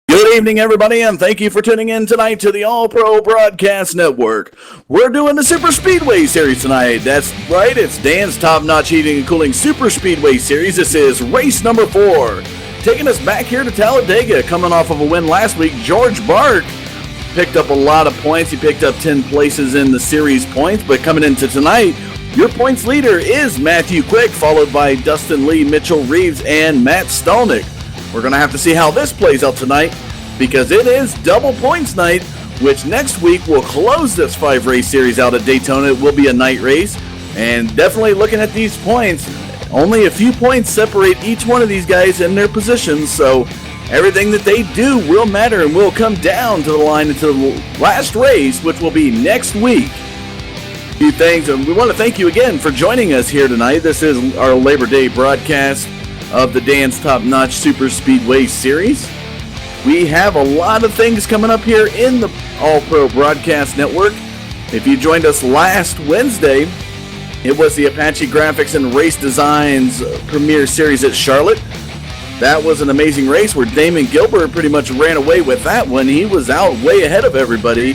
Good evening, everybody, and thank you for tuning in tonight to the All Pro Broadcast Network. We're doing the Superspeedway Series tonight. That's right, it's Dan's top-notch heating and cooling Superspeedway Series. This is race number 4. Taking us back here to Talladega, coming off of a win last week, George Bart picked up a lot of points. He picked up 10 places in the series points, but coming into tonight, your points leader is Matthew Quick, followed by Dustin Lee, Mitchell Reeves, and Matt Stelnick. We're going to have to see how this plays out tonight because it is double points night, which next week will close this 5-race series out at Daytona. It will be a night race, and definitely looking at these points, only a few points separate each one of these guys in their positions, so everything that they do will matter and will come down to the line until the last race, which will be next week. A few things, and we want to thank you again for joining us here tonight. This is our Labor Day broadcast of the Dan's Top Notch Superspeedway Series. We have a lot of things coming up here in the All Pro Broadcast Network. If you joined us last Wednesday, it was the Apache Graphics and Race Designs Premier Series at Charlotte. That was an amazing race where Damon Gilbert pretty much ran away with that one. He was out way ahead of everybody.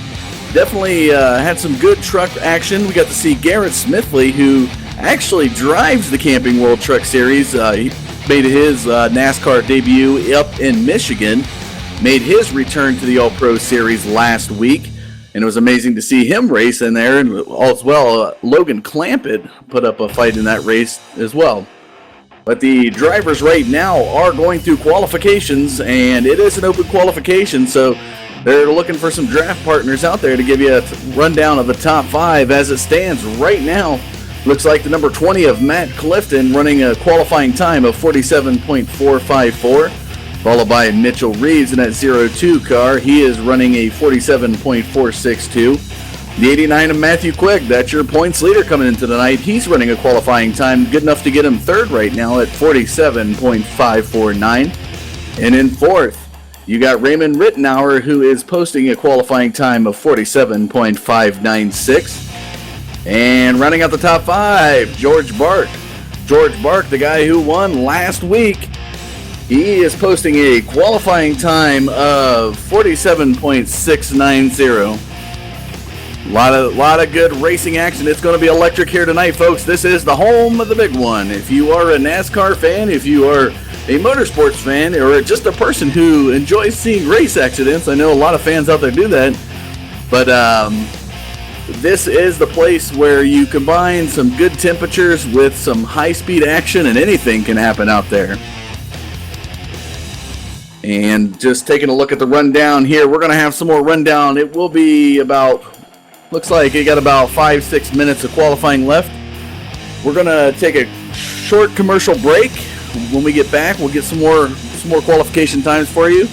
Definitely had some good truck action. We got to see Garrett Smithley, who actually drives the Camping World Truck Series. He made his NASCAR debut up in Michigan. Made his return to the All-Pro Series last week, and it was amazing to see him race in there. And as well, Logan Clampett put up a fight in that race as well. But the drivers right now are going through qualifications, and it is an open qualification, so they're looking for some draft partners out there to give you a rundown of the top 5 as it stands right now. Looks like the number 20 of Matt Clifton running a qualifying time of 47.454, followed by Mitchell Reeves in that 02 car. He is running a 47.462. The 89 of Matthew Quick, that's your points leader coming into the night. He's running a qualifying time good enough to get him third right now at 47.549. And in fourth, you got Raymond Rittenauer, who is posting a qualifying time of 47.596. And running out the top 5, George Bark. George Bark, the guy who won last week, he is posting a qualifying time of 47.690. A lot of good racing action. It's going to be electric here tonight, folks. This is the home of the big one. If you are a NASCAR fan, if you are a motorsports fan, or just a person who enjoys seeing race accidents, I know a lot of fans out there do that, but this is the place where you combine some good temperatures with some high-speed action, and anything can happen out there. And just taking a look at the rundown here, we're going to have some more rundown. It will be about, looks like it got about 5-6 minutes of qualifying left. We're going to take a short commercial break. When we get back, we'll get some more qualification times for you,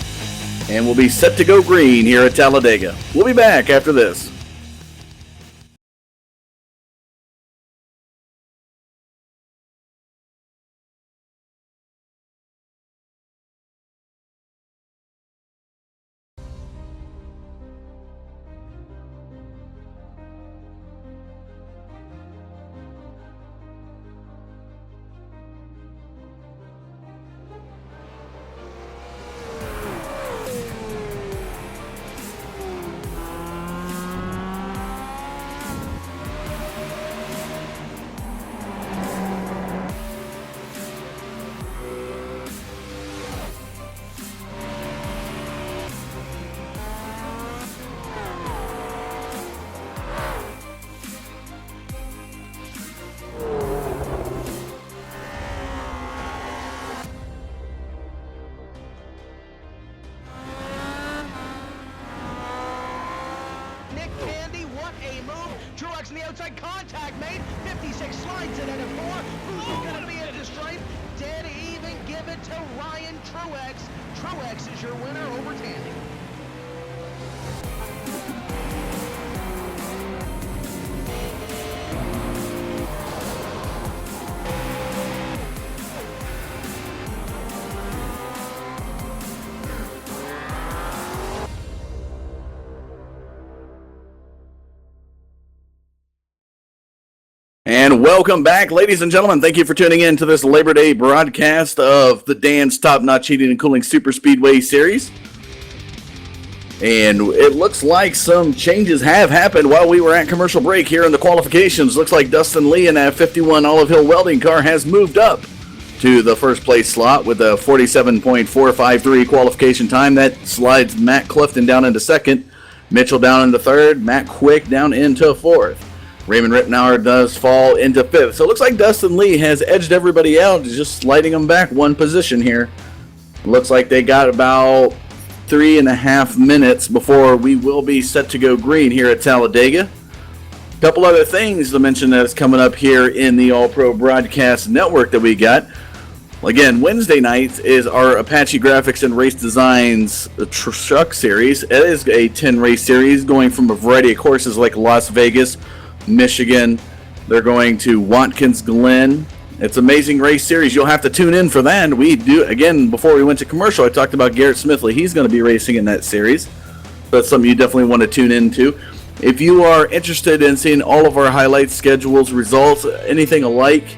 and we'll be set to go green here at Talladega. We'll be back after this. Truex in the outside, contact made. 56 slides it into 4. Who's going to be at the stripe? Dead even, give it to Ryan Truex. Truex is your winner over Tandy. And welcome back, ladies and gentlemen. Thank you for tuning in to this Labor Day broadcast of the Dan's Top Notch Heating and Cooling Superspeedway Series. And it looks like some changes have happened while we were at commercial break here in the qualifications. Looks like Dustin Lee in that 51 Olive Hill welding car has moved up to the first place slot with a 47.453 qualification time. That slides Matt Clifton down into second, Mitchell down into third, Matt Quick down into fourth. Raymond Rittenauer does fall into fifth. So it looks like Dustin Lee has edged everybody out, just sliding them back one position here. Looks like they got about 3.5 minutes before we will be set to go green here at Talladega. A couple other things to mention that is coming up here in the All-Pro Broadcast Network that we got. Again, Wednesday night is our Apache Graphics and Race Designs Truck Series. It is a 10-race series going from a variety of courses like Las Vegas, Michigan. They're going to Watkins Glen. It's an amazing race series. You'll have to tune in for that. We do, again, before we went to commercial, I talked about Garrett Smithley. He's going to be racing in that series. That's something you definitely want to tune into. If you are interested in seeing all of our highlights, schedules, results, anything alike,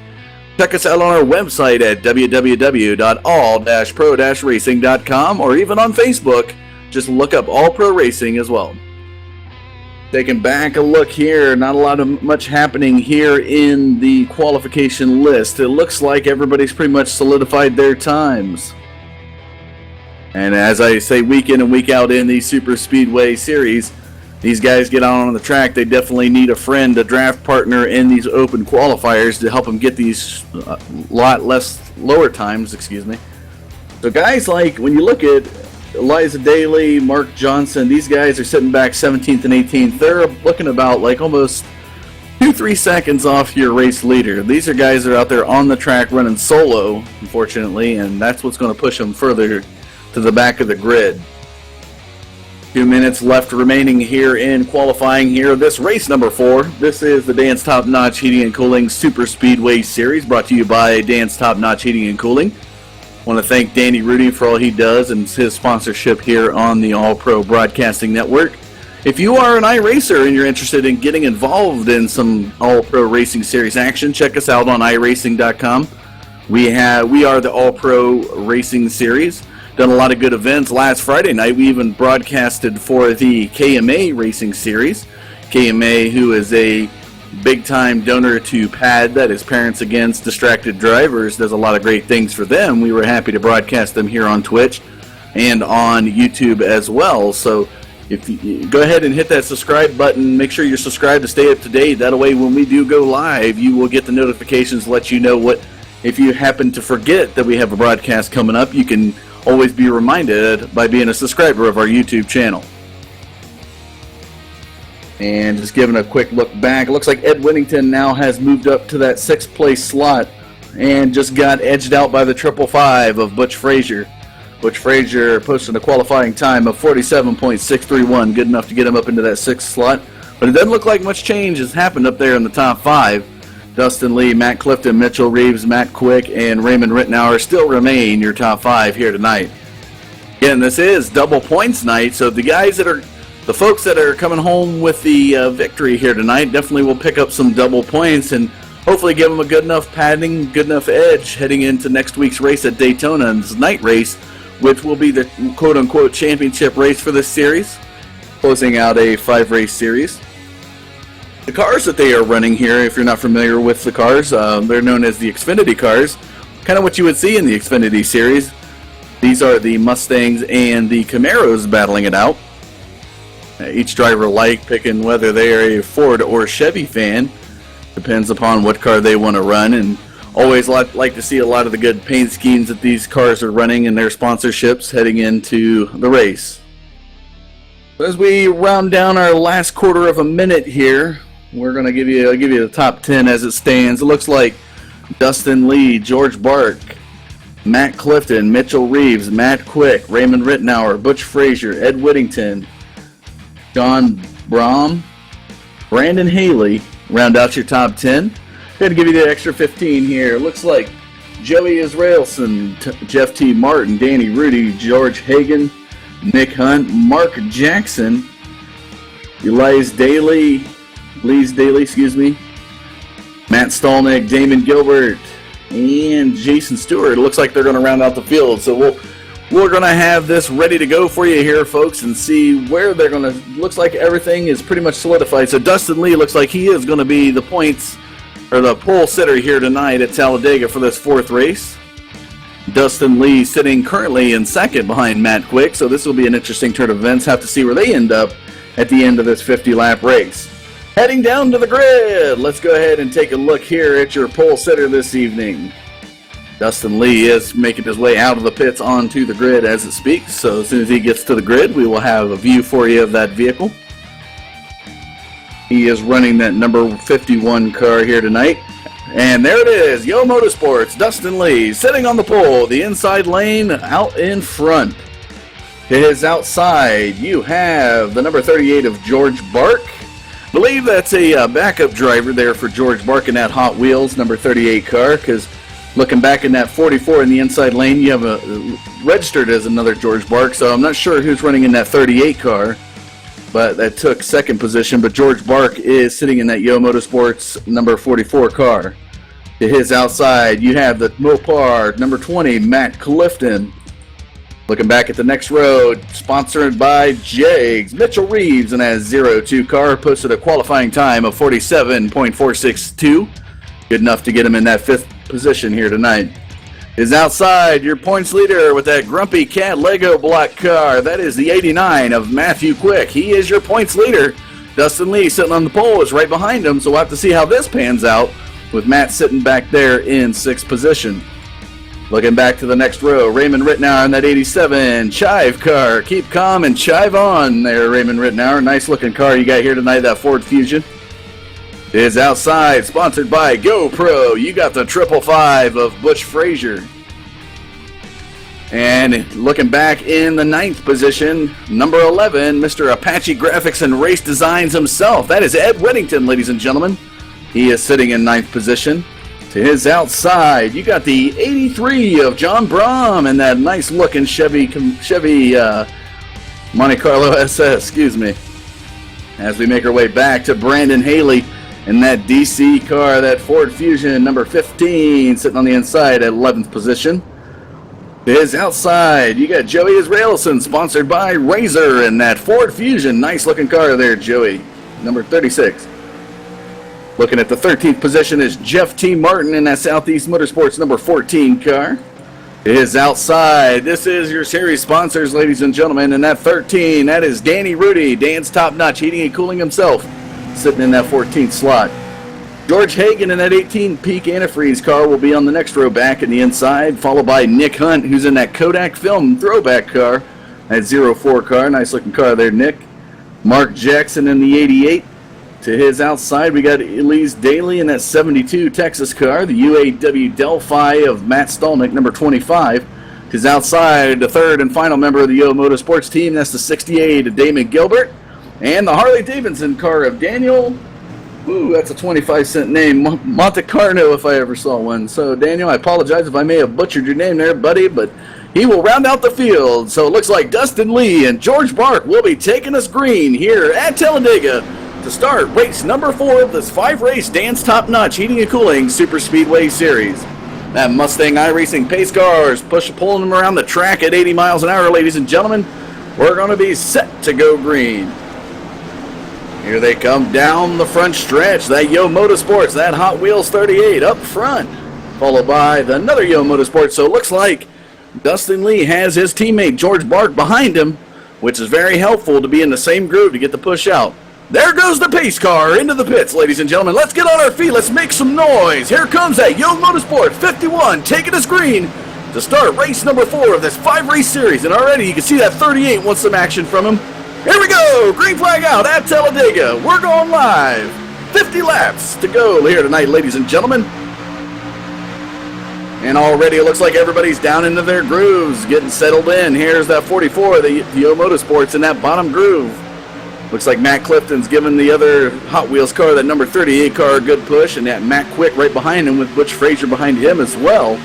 check us out on our website at www.all-pro-racing.com, or even on Facebook. Just look up All Pro Racing as well. Taking back a look here, not a lot of much happening here in the qualification list. It looks like everybody's pretty much solidified their times. And as I say, week in and week out in the Superspeedway series, These guys get out on the track, they definitely need a friend, a draft partner in these open qualifiers to help them get these lower times, So guys like, when you look at Eliza Daly, Mark Johnson, these guys are sitting back 17th and 18th. They're looking about like almost 2-3 seconds off your race leader. These are guys that are out there on the track running solo, unfortunately, and that's what's going to push them further to the back of the grid. 2 minutes left remaining here in qualifying here. This race number 4. This is the Dan's Top Notch Heating and Cooling Super Speedway Series, brought to you by Dan's Top Notch Heating and Cooling. I want to thank Danny Rudy for all he does and his sponsorship here on the All Pro Broadcasting Network. If you are an iRacer and you're interested in getting involved in some All Pro Racing Series action, check us out on iRacing.com. We are the All Pro Racing Series. Done a lot of good events. Last Friday night, we even broadcasted for the KMA Racing Series. KMA, who is a big-time donor to PAD, that is Parents Against Distracted Drivers, does a lot of great things for them. We were happy to broadcast them here on Twitch and on YouTube as well. So if you go ahead and hit that subscribe button, make sure you're subscribed to stay up to date. That way, when we do go live, you will get the notifications, let you know what. If you happen to forget that we have a broadcast coming up, you can always be reminded by being a subscriber of our YouTube channel. And just giving a quick look back, it looks like Ed Whittington now has moved up to that 6th place slot and just got edged out by the 555 of Butch Frazier. Butch Frazier posted a qualifying time of 47.631, good enough to get him up into that 6th slot. But it doesn't look like much change has happened up there in the top 5. Dustin Lee, Matt Clifton, Mitchell Reeves, Matt Quick, and Raymond Rittenauer still remain your top 5 here tonight. Again, this is double points night, so the folks that are coming home with the victory here tonight definitely will pick up some double points and hopefully give them a good enough padding, good enough edge heading into next week's race at Daytona, and this night race, which will be the quote-unquote championship race for this series, closing out a 5-race series. The cars that they are running here, if you're not familiar with the cars, they're known as the Xfinity cars. Kind of what you would see in the Xfinity series. These are the Mustangs and the Camaros battling it out. Each driver picking whether they are a Ford or Chevy fan. Depends upon what car they want to run, and always like to see a lot of the good paint schemes that these cars are running and their sponsorships heading into the race. As we round down our last quarter of a minute here, we're going to give you the top 10 as it stands. It looks like Dustin Lee, George Bark, Matt Clifton, Mitchell Reeves, Matt Quick, Raymond Rittenauer, Butch Frazier, Ed Whittington, John Brom, Brandon Haley round out your top 10. Going to give you the extra 15 here. It looks like Joey Israelson, Jeff T. Martin, Danny Rudy, George Hagan, Nick Hunt, Mark Jackson, Lees Daly, Matt Stolnick, Damon Gilbert, and Jason Stewart. It looks like they're going to round out the field. So we're going to have this ready to go for you here, folks, and see where they're going to. Looks like everything is pretty much solidified. So Dustin Lee looks like he is going to be the points or the pole sitter here tonight at Talladega for this 4th race. Dustin Lee sitting currently in 2nd behind Matt Quick. So this will be an interesting turn of events. Have to see where they end up at the end of this 50-lap race. Heading down to the grid, let's go ahead and take a look here at your pole sitter this evening. Dustin Lee is making his way out of the pits onto the grid as it speaks, so as soon as he gets to the grid, we will have a view for you of that vehicle. He is running that number 51 car here tonight. And there it is, Yo Motorsports, Dustin Lee, sitting on the pole, the inside lane out in front. To his outside, you have the number 38 of George Bark. I believe that's a backup driver there for George Bark in that Hot Wheels number 38 car, because looking back in that 44 in the inside lane, you have registered as another George Bark, so I'm not sure who's running in that 38 car, but that took 2nd position. But George Bark is sitting in that Yo Motorsports number 44 car. To his outside, you have the Mopar number 20, Matt Clifton. Looking back at the next road, sponsored by Jags, Mitchell Reeves in that 02 car posted a qualifying time of 47.462. Good enough to get him in that 5th position here tonight. is outside. Your points leader with that Grumpy Cat Lego block car. That is the 89 of Matthew Quick. He is your points leader. Dustin Lee sitting on the pole is right behind him, so we'll have to see how this pans out with Matt sitting back there in 6th position. Looking back to the next row, Raymond Rittenauer in that 87 Chive car. Keep calm and chive on there, Raymond Rittenauer. Nice looking car you got here tonight, that Ford Fusion. Is outside, sponsored by GoPro. You got the 555 of Butch Frazier. And looking back in the 9th position, number 11, Mr. Apache Graphics and Race Designs himself. That is Ed Whittington, ladies and gentlemen. He is sitting in 9th position. To his outside, you got the 83 of John Brom and that nice looking Chevy Monte Carlo SS, excuse me. As we make our way back to Brandon Haley in that DC car, that Ford Fusion number 15, sitting on the inside at 11th position. To his outside, you got Joey Israelson, sponsored by Razor, and that Ford Fusion. Nice looking car there, Joey, number 36. Looking at the 13th position is Jeff T. Martin in that Southeast Motorsports number 14 car. To his outside, this is your series sponsors, ladies and gentlemen, and that 13, that is Danny Rudy, Dan's Top Notch Heating and Cooling himself, sitting in that 14th slot. George Hagan in that 18 Peak Antifreeze car will be on the next row back in the inside, followed by Nick Hunt, who's in that Kodak Film throwback car, that 04 car. Nice looking car there, Nick. Mark Jackson in the 88. To his outside, we got Elise Daly in that 72 Texas car, the UAW Delphi of Matt Stolnick, number 25. To his outside, the third and final member of the Yo Motorsports team, that's the 68 of Damon Gilbert. And the Harley Davidson car of Daniel, that's a 25-cent name, Monte Carlo if I ever saw one. So Daniel, I apologize if I may have butchered your name there, buddy, but he will round out the field. So it looks like Dustin Lee and George Bark will be taking us green here at Talladega to start race number 4 of this 5-race Dan's Top Notch Heating and Cooling Super Speedway Series. That Mustang iRacing pace cars pulling them around the track at 80 miles an hour, ladies and gentlemen. We're going to be set to go green. Here they come down the front stretch. That Yo Motorsports, that Hot Wheels 38 up front, followed by another Yo Motorsports. So it looks like Dustin Lee has his teammate George Bark behind him, which is very helpful to be in the same groove to get the push out. There goes the pace car into the pits, ladies and gentlemen. Let's get on our feet. Let's make some noise. Here comes that Yo Motorsport 51 taking us green to start race number 4 of this 5-race series. And already you can see that 38 wants some action from him. Here we go. Green flag out at Talladega. We're going live. 50 laps to go here tonight, ladies and gentlemen. And already it looks like everybody's down into their grooves, getting settled in. Here's that 44, the Yo Motorsports in that bottom groove. Looks like Matt Clifton's giving the other Hot Wheels car, that number 38 car, a good push, and that Matt Quick right behind him with Butch Frazier behind him as well.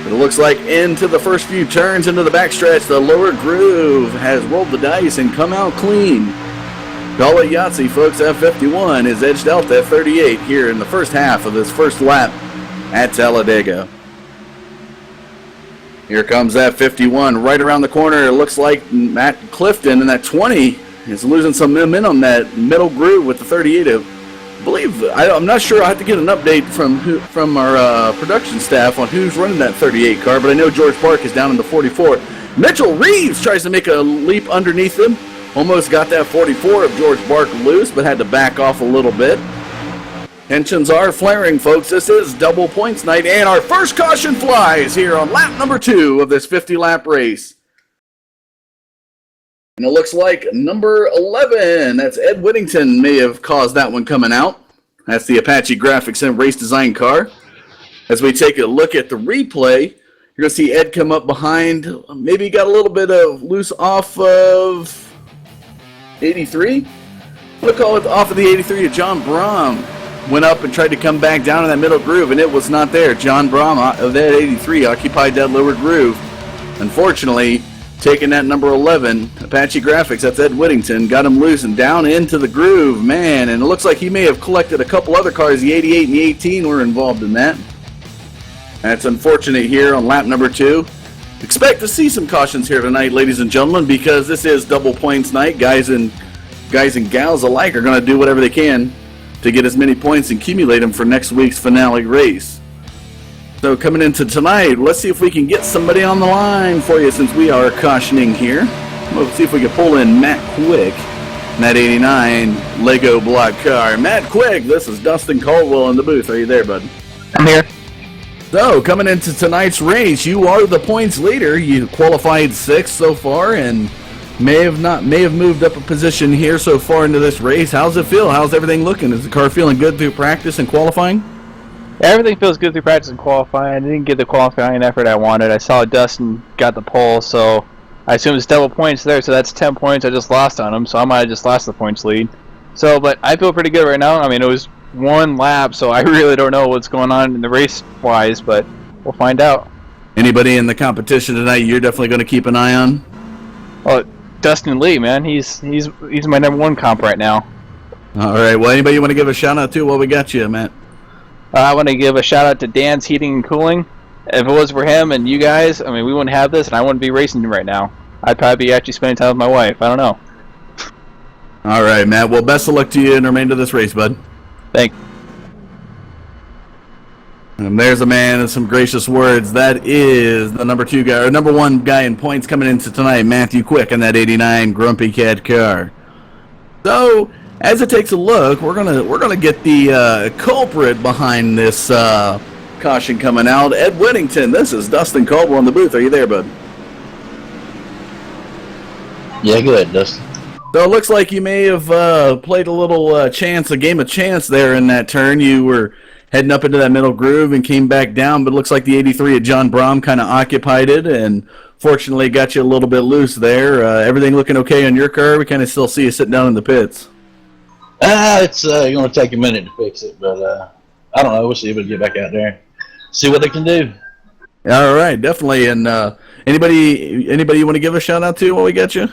But it looks like into the first few turns, into the backstretch, the lower groove has rolled the dice and come out clean. Call it Yahtzee, folks. That 51 is edged out that 38 here in the first half of this first lap at Talladega. Here comes that 51 right around the corner. It looks like Matt Clifton in that 20 is losing some momentum, that middle groove with the 38. I'm not sure. I have to get an update from our production staff on who's running that 38 car, but I know George Park is down in the 44. Mitchell Reeves tries to make a leap underneath him. Almost got that 44 of George Bark loose, but had to back off a little bit. Tensions are flaring, folks. This is double points night, and our first caution flies here on lap number 2 of this 50-lap race. And it looks like number 11, that's Ed Whittington, may have caused that one coming out. That's the Apache Graphics and Race Design car. As we take a look at the replay, you're going to see Ed come up behind. Maybe he got a little bit of loose off of 83. We'll call it off of the 83 to John Brom. Went up and tried to come back down in that middle groove, and it was not there. John Brom of that 83 occupied that lower groove. Unfortunately, taking that number 11, Apache Graphics, that's Ed Whittington, got him loose and down into the groove, man. And it looks like he may have collected a couple other cars. The 88 and the 18 were involved in that. That's unfortunate here on lap number 2. Expect to see some cautions here tonight, ladies and gentlemen, because this is double points night. Guys and gals alike are going to do whatever they can to get as many points and accumulate them for next week's finale race. So coming into tonight, let's see if we can get somebody on the line for you since we are cautioning here. We'll see if we can pull in Matt Quick, that 89 Lego block car. Matt Quick, this is Dustin Caldwell in the booth. Are you there, bud? I'm here. So coming into tonight's race, you are the points leader. You qualified 6th so far and may have moved up a position here so far into this race. How's it feel? How's everything looking? Is the car feeling good through practice and qualifying? Everything feels good through practice and qualifying. I didn't get the qualifying effort I wanted. I saw Dustin got the pole, so I assume it's double points there, so that's 10 points I just lost on him, so I might have just lost the points lead. So, but I feel pretty good right now. I mean, it was one lap, so I really don't know what's going on in the race-wise, but we'll find out. Anybody in the competition tonight you're definitely going to keep an eye on? Well, Dustin Lee, man, he's my number one comp right now. All right, well, anybody you want to give a shout-out to while we got you, Matt? I want to give a shout out to Dan's Heating and Cooling. If it was for him and you guys, I mean, we wouldn't have this, and I wouldn't be racing right now. I'd probably be actually spending time with my wife. I don't know. All right, Matt. Well, best of luck to you in the remainder of this race, bud. Thanks. And there's a man with some gracious words. That is the number one guy in points coming into tonight, Matthew Quick, in that 89 Grumpy Cat car. So, as it takes a look, we're gonna get the culprit behind this caution coming out. Ed Whittington, this is Dustin Caldwell in the booth. Are you there, bud? Yeah, go ahead, Dustin. So it looks like you may have played a little a game of chance there in that turn. You were heading up into that middle groove and came back down, but it looks like the 83 at John Brom kind of occupied it and fortunately got you a little bit loose there. Everything looking okay on your car? We kind of still see you sitting down in the pits. It's going to take a minute to fix it, but I don't know. We'll see if we can get back out there and see what they can do. All right, definitely. And anybody you want to give a shout out to while we got you?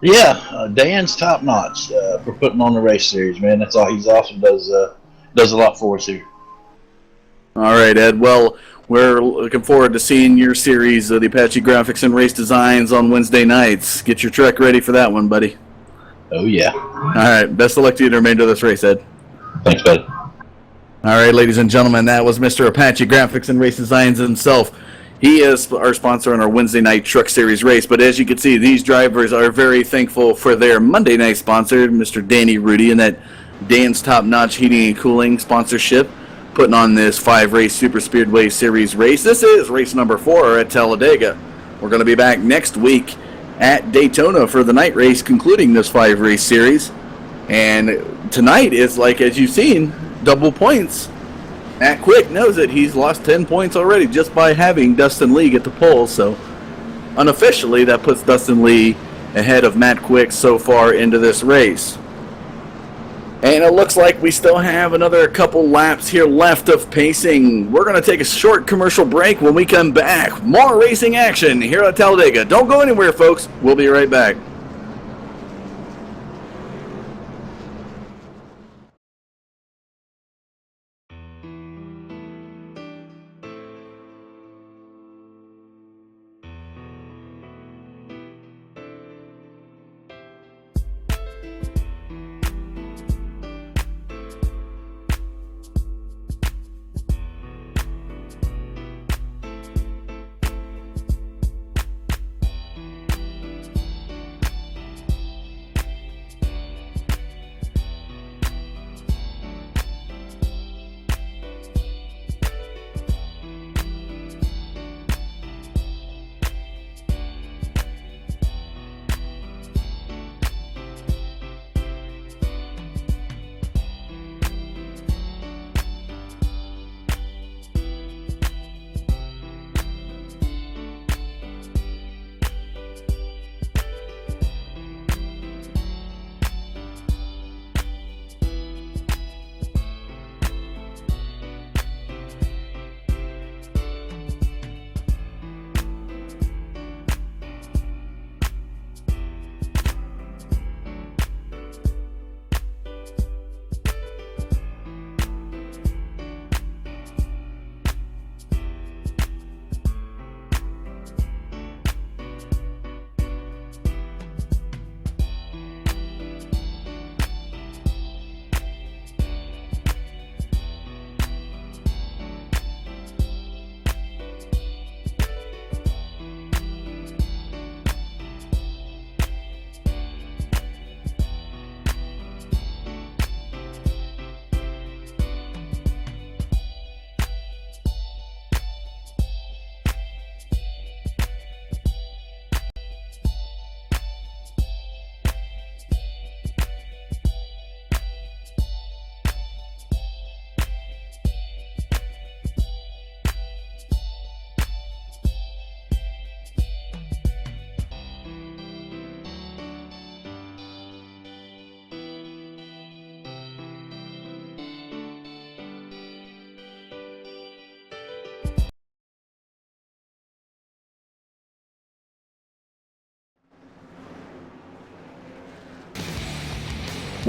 Yeah, Dan's top notch for putting on the race series, man. That's all. He's awesome. Does a lot for us here. All right, Ed. Well, we're looking forward to seeing your series, the Apache Graphics and Race Designs, on Wednesday nights. Get your truck ready for that one, buddy. Oh yeah. All right. Best of luck to you in the remainder of this race, Ed. Thanks, bud. All right, ladies and gentlemen, that was Mr. Apache Graphics and Race Designs himself. He is our sponsor on our Wednesday night truck series race, but as you can see, these drivers are very thankful for their Monday night sponsor, Mr. Danny Rudy, and that Dan's Top Notch Heating and Cooling sponsorship, putting on this 5-race Superspeedway series race. This is race number 4 at Talladega. We're going to be back next week at Daytona for the night race, concluding this 5-race series. And tonight is, like, as you've seen, double points. Matt Quick knows it. He's lost 10 points already just by having Dustin Lee get the pole. So unofficially, that puts Dustin Lee ahead of Matt Quick so far into this race. And it looks like we still have another couple laps here left of pacing. We're going to take a short commercial break. When we come back, more racing action here at Talladega. Don't go anywhere, folks. We'll be right back.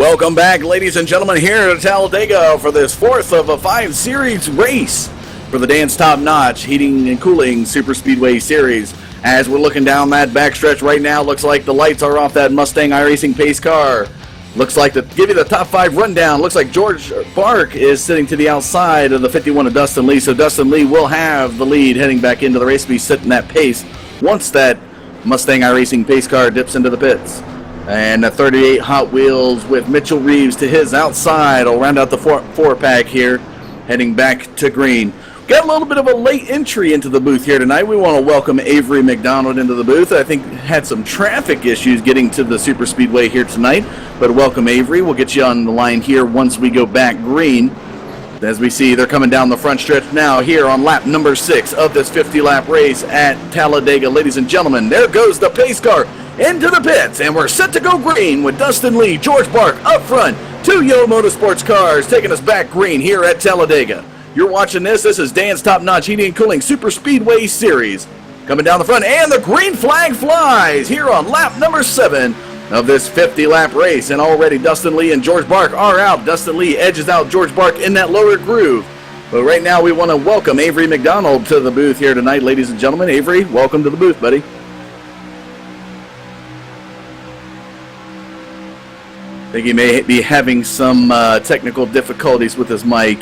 Welcome back, ladies and gentlemen, here at Talladega for this fourth of a 5-series race for the Dan's Top Notch Heating and Cooling Super Speedway Series. As we're looking down that backstretch right now, looks like the lights are off that Mustang iRacing pace car. Looks like, to give you the top 5 rundown, looks like George Bark is sitting to the outside of the 51 of Dustin Lee, so Dustin Lee will have the lead heading back into the race, be setting that pace once that Mustang iRacing pace car dips into the pits. And the 38 Hot Wheels with Mitchell Reeves to his outside will round out the four-pack here, heading back to green. Got a little bit of a late entry into the booth here tonight. We want to welcome Avery McDonald into the booth. I think had some traffic issues getting to the Super Speedway here tonight, but welcome, Avery. We'll get you on the line here once we go back green. As we see, they're coming down the front stretch now here on lap number 6 of this 50-lap race at Talladega. Ladies and gentlemen, there goes the pace car into the pits, and we're set to go green with Dustin Lee, George Bark up front. 2 Yo Motorsports cars taking us back green here at Talladega. You're watching this. This is Dan's Top Notch Heating and Cooling Super Speedway Series. Coming down the front, and the green flag flies here on lap number 7 of this 50-lap race. And already Dustin Lee and George Bark are out. Dustin Lee edges out George Bark in that lower groove. But right now we want to welcome Avery McDonald to the booth here tonight, ladies and gentlemen. Avery, welcome to the booth, buddy. I think he may be having some technical difficulties with his mic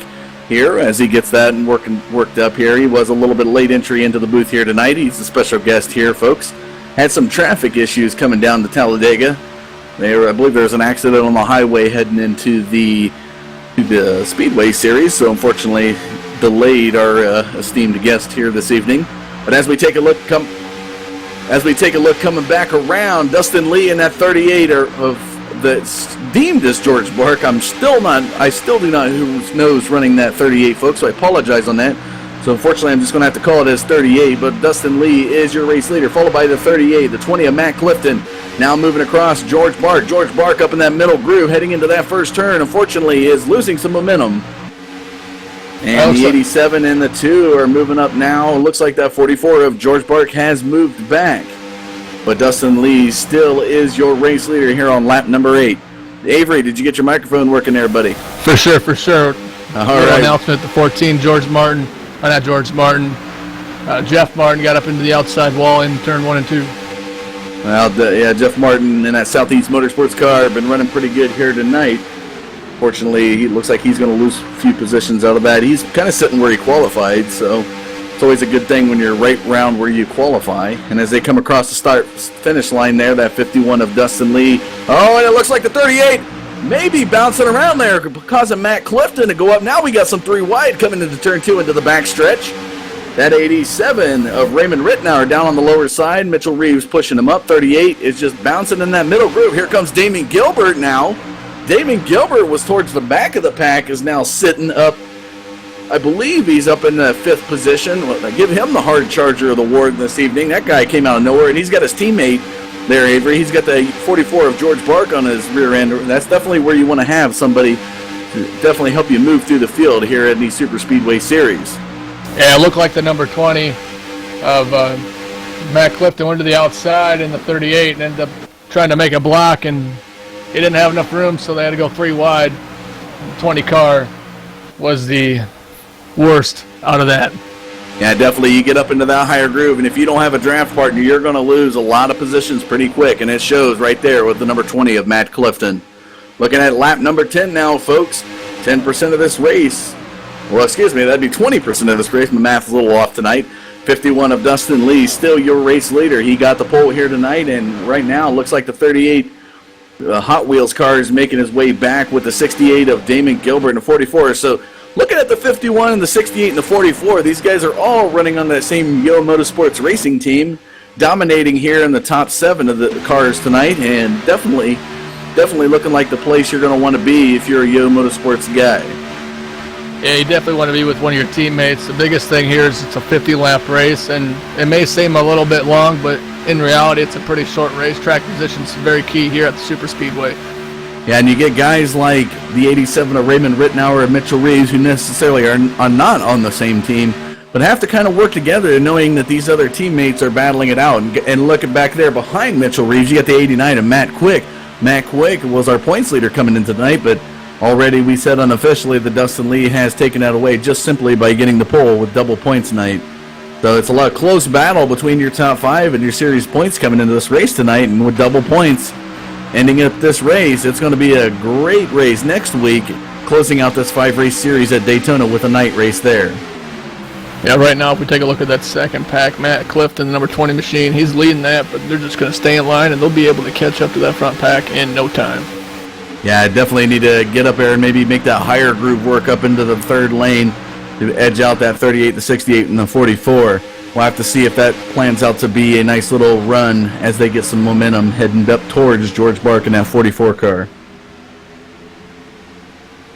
here as he gets that and worked up here. He was a little bit late entry into the booth here tonight. He's a special guest here, folks. Had some traffic issues coming down to Talladega. I believe there was an accident on the highway heading into the Speedway Series, so unfortunately delayed our esteemed guest here this evening. But as we take a look coming back around, Dustin Lee in that 38 that's deemed as George Bark. I still do not know who's running that 38, folks, so I apologize on that. So unfortunately, I'm just going to have to call it as 38, but Dustin Lee is your race leader, followed by the 38, the 20 of Matt Clifton. Now moving across, George Bark. George Bark up in that middle groove, heading into that first turn, unfortunately, is losing some momentum. And the 87 and the 2 are moving up now. It looks like that 44 of George Bark has moved back. But Dustin Lee still is your race leader here on lap number 8. Avery, did you get your microphone working there, buddy? For sure. All right. Announcement, the 14, Jeff Martin got up into the outside wall in turn 1 and 2. Well, Jeff Martin in that Southeast Motorsports car been running pretty good here tonight. Fortunately, he looks like he's going to lose a few positions out of that. He's kind of sitting where he qualified, so it's always a good thing when you're right around where you qualify. And as they come across the start-finish line there, that 51 of Dustin Lee. Oh, and it looks like the 38 maybe bouncing around there, causing Matt Clifton to go up. Now we got some 3 wide coming into turn 2 into the backstretch. That 87 of Raymond Rittenauer down on the lower side. Mitchell Reeves pushing him up. 38 is just bouncing in that middle groove. Here comes Damien Gilbert now. Damien Gilbert was towards the back of the pack, is now sitting up. I believe he's up in the 5th position. I give him the hard charger of the award this evening. That guy came out of nowhere, and he's got his teammate there, Avery. He's got the 44 of George Bark on his rear end. That's definitely where you want to have somebody to definitely help you move through the field here at the Super Speedway Series. Yeah, it looked like the number 20 of Matt Clifton went to the outside in the 38 and ended up trying to make a block, and he didn't have enough room, so they had to go 3 wide. The 20 car was the worst out of that. Yeah, definitely. You get up into that higher groove, and if you don't have a draft partner, you're going to lose a lot of positions pretty quick, and it shows right there with the number 20 of Matt Clifton. Looking at lap number 10 now, folks. 10% of this race. Well, excuse me, that'd be 20% of this race. My math's a little off tonight. 51 of Dustin Lee, still your race leader. He got the pole here tonight, and right now it looks like the 38 Hot Wheels car is making his way back with the 68 of Damon Gilbert and the 44. So looking at the 51 and the 68 and the 44, these guys are all running on that same Yo Motorsports racing team, dominating here in the top 7 of the cars tonight, and definitely looking like the place you're going to want to be if you're a Yo Motorsports guy. Yeah, you definitely want to be with one of your teammates. The biggest thing here is it's a 50-lap race, and it may seem a little bit long, but in reality, it's a pretty short race. Track position's very key here at the Superspeedway. Yeah, and you get guys like the 87 of Raymond Rittenauer and Mitchell Reeves, who necessarily are not on the same team, but have to kind of work together, knowing that these other teammates are battling it out. And looking back there behind Mitchell Reeves, you got the 89 of Matt Quick, Matt Quick was our points leader coming in tonight, but already we said unofficially that Dustin Lee has taken that away just simply by getting the pole with double points tonight. So it's a lot close battle between your top 5 and your series points coming into this race tonight, and with double points ending up this race, it's going to be a great race next week, closing out this 5-race series at Daytona with a night race there. Yeah, right now if we take a look at that second pack, Matt Clifton, the number 20 machine, he's leading that, but they're just going to stay in line and they'll be able to catch up to that front pack in no time. Yeah, I definitely need to get up there and maybe make that higher groove work up into the third lane to edge out that 38, the 68, and the 44. We'll have to see if that plans out to be a nice little run as they get some momentum heading up towards George Bark in that 44 car.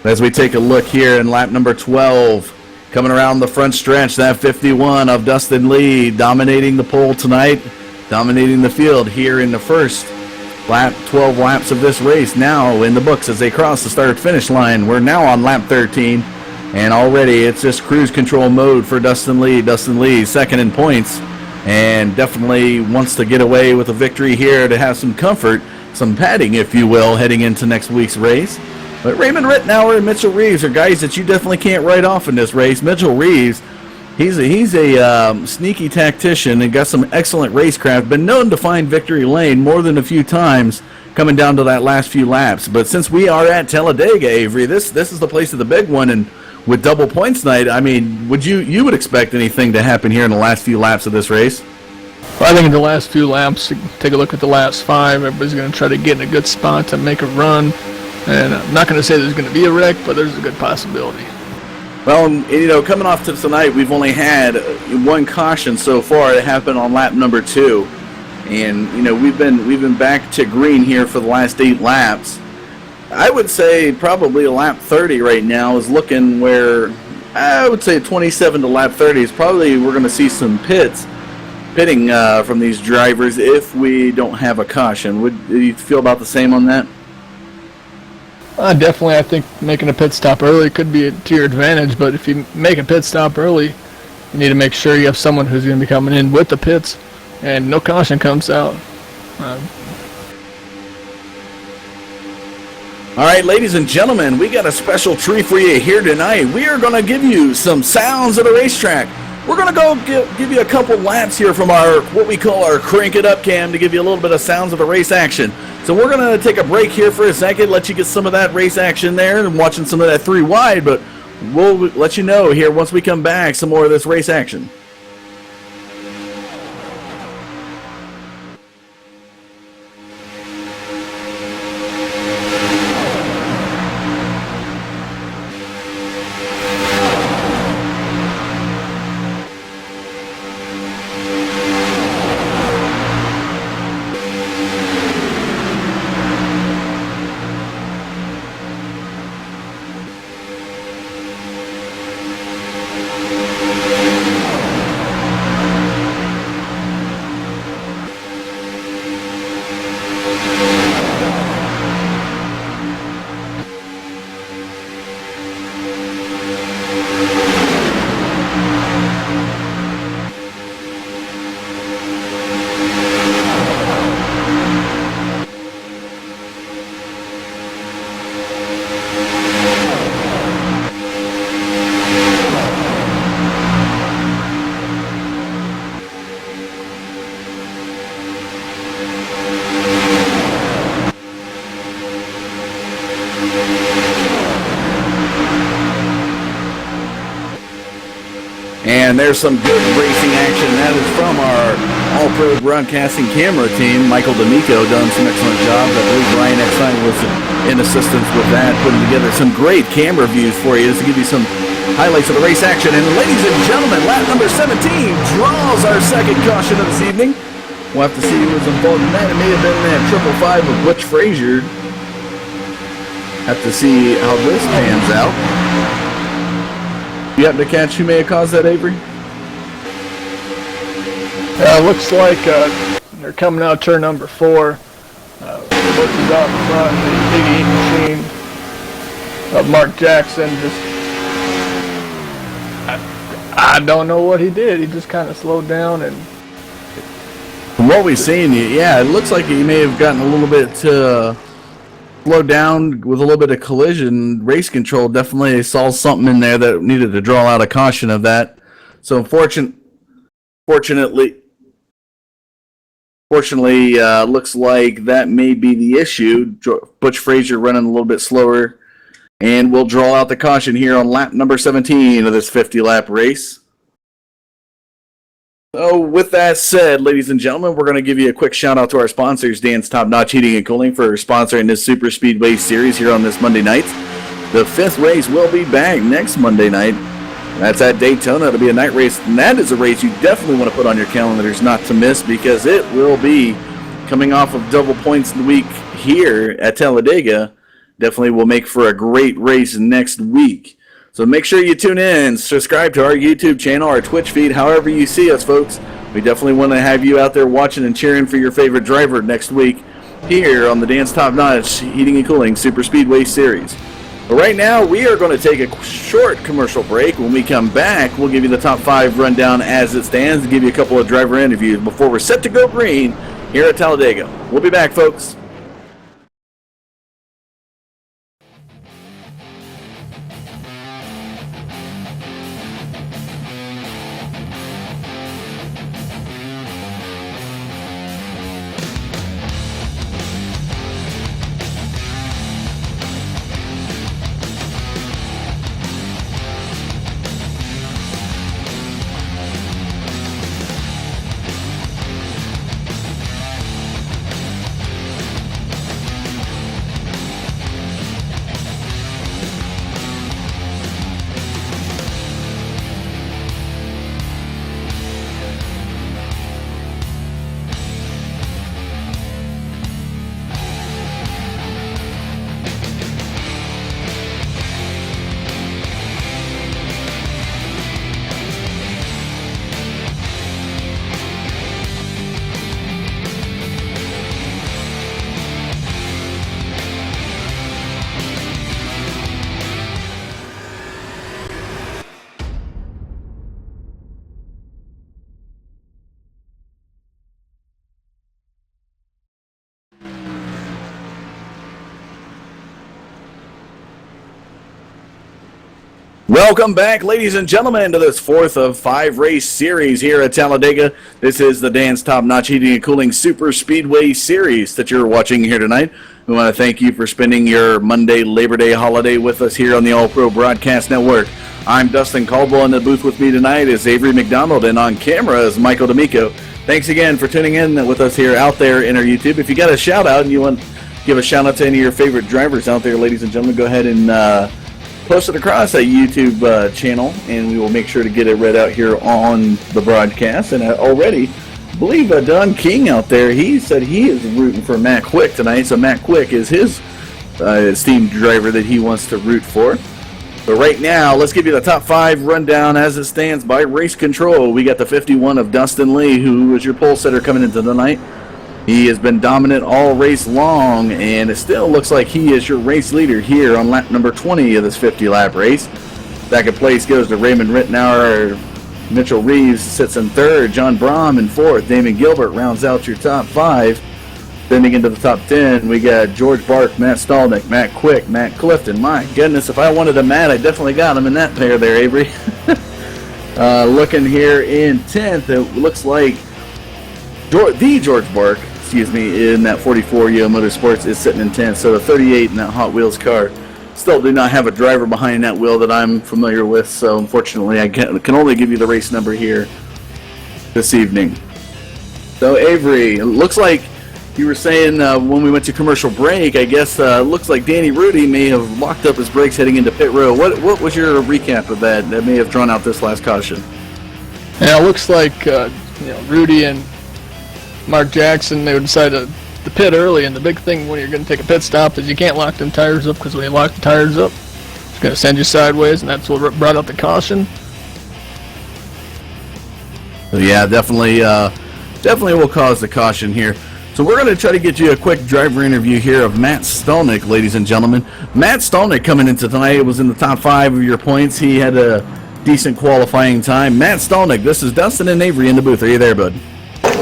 As we take a look here in lap number 12, coming around the front stretch, that 51 of Dustin Lee dominating the pole tonight, dominating the field here in the first lap, 12 laps of this race now in the books as they cross the start-finish line. We're now on lap 13, and already it's just cruise control mode for Dustin Lee. Dustin Lee second in points and definitely wants to get away with a victory here to have some comfort, some padding, if you will, heading into next week's race. But Raymond Rittenauer and Mitchell Reeves are guys that you definitely can't write off in this race. Mitchell Reeves, he's a sneaky tactician and got some excellent racecraft. Been known to find victory lane more than a few times coming down to that last few laps. But since we are at Talladega, Avery, this is the place of the big one. And with double points night, I mean, you would expect anything to happen here in the last few laps of this race? Well, I think in the last few laps, take a look at the last 5, everybody's going to try to get in a good spot to make a run. And I'm not going to say there's going to be a wreck, but there's a good possibility. Well, you know, coming off to tonight, we've only had one caution so far. It happened on lap number 2, and you know we've been back to green here for the last 8 laps. I would say probably lap 30 right now is looking where I would say 27 to lap 30 is probably we're going to see some pitting from these drivers if we don't have a caution. Do you feel about the same on that? Definitely, I think making a pit stop early could be to your advantage, but if you make a pit stop early, you need to make sure you have someone who's going to be coming in with the pits, and no caution comes out. All right, ladies and gentlemen, we got a special treat for you here tonight. We are going to give you some sounds of the racetrack. We're going to go give you a couple laps here from our what we call our Crank It Up cam to give you a little bit of sounds of the race action. So we're going to take a break here for a second, let you get some of that race action there and watching some of that 3 wide, but we'll let you know here once we come back some more of this race action. And there's some good racing action. That is from our All-Pro Broadcasting camera team. Michael D'Amico done some excellent jobs. I believe Ryan Eckstein was in assistance with that, putting together some great camera views for you to give you some highlights of the race action. And ladies and gentlemen, lap number 17 draws our second caution of this evening. We'll have to see who was involved in that. It may have been that 555 of Butch Frazier. Have to see how this pans out. You happen to catch who may have caused that, Avery? Looks like they're coming out turn number 4. Butch is out in front. The Big 8 machine of Mark Jackson just... I don't know what he did. He just kind of slowed down and... From what we've seen, yeah, it looks like he may have gotten a little bit slowed down with a little bit of collision. Race control definitely saw something in there that needed to draw out a caution of that. So fortunately, looks like that may be the issue. Butch Frazier running a little bit slower, and we'll draw out the caution here on lap number 17 of this 50-lap race. So with that said, ladies and gentlemen, we're going to give you a quick shout out to our sponsors, Dan's Top Notch Heating and Cooling, for sponsoring this Super Speedway series here on this Monday night. The 5th race will be back next Monday night. That's at Daytona. It'll be a night race, and that is a race you definitely want to put on your calendars not to miss, because it will be coming off of double points in the week here at Talladega. Definitely will make for a great race next week. So make sure you tune in, subscribe to our YouTube channel, our Twitch feed, however you see us, folks. We definitely want to have you out there watching and cheering for your favorite driver next week here on the Dan's Top Notch Heating and Cooling Super Speedway Series. But right now, we are going to take a short commercial break. When we come back, we'll give you the top 5 rundown as it stands and give you a couple of driver interviews before we're set to go green here at Talladega. We'll be back, folks. Welcome back, ladies and gentlemen, to this 4th of 5 race series here at Talladega. This is the Dan's Top Notch Heating and Cooling Super Speedway Series that you're watching here tonight. We want to thank you for spending your Monday Labor Day holiday with us here on the All Pro Broadcast Network. I'm Dustin Caldwell. In the booth with me tonight is Avery McDonald, and on camera is Michael D'Amico. Thanks again for tuning in with us here out there in our YouTube. If you got a shout out and you want to give a shout out to any of your favorite drivers out there, ladies and gentlemen, go ahead and post it across that YouTube channel, and we will make sure to get it read out here on the broadcast. And already, I believe Don King out there, he said he is rooting for Matt Quick tonight. So Matt Quick is his esteemed driver that he wants to root for. But right now, let's give you the top 5 rundown as it stands by race control. We got the 51 of Dustin Lee, who is your pole setter coming into the night. He has been dominant all race long, and it still looks like he is your race leader here on lap number 20 of this 50-lap race. Second place goes to Raymond Rittenauer. Mitchell Reeves sits in 3rd. John Brahm in 4th. Damon Gilbert rounds out your top 5. Sending into the top 10, we got George Bark, Matt Stalnick, Matt Quick, Matt Clifton. My goodness, if I wanted a Matt, I definitely got him in that pair there, Avery. Looking here in 10th, it looks like George Bark, in that 44 Yo Motorsports is sitting in 10th. So the 38 in that Hot Wheels car still do not have a driver behind that wheel that I'm familiar with. So unfortunately, I can only give you the race number here this evening. So Avery, it looks like you were saying when we went to commercial break, I guess looks like Danny Rudy may have locked up his brakes heading into pit row. What was your recap of that may have drawn out this last caution? Yeah, it looks like Rudy and Mark Jackson, they would decide to pit early, and the big thing when you're going to take a pit stop is you can't lock them tires up, because when you lock the tires up, it's going to send you sideways, and that's what brought out the caution. So yeah, definitely will cause the caution here. So we're going to try to get you a quick driver interview here of Matt Stalnick, ladies and gentlemen. Matt Stalnick coming into tonight was in the top 5 of your points. He had a decent qualifying time. Matt Stalnick, this is Dustin and Avery in the booth. Are you there, bud?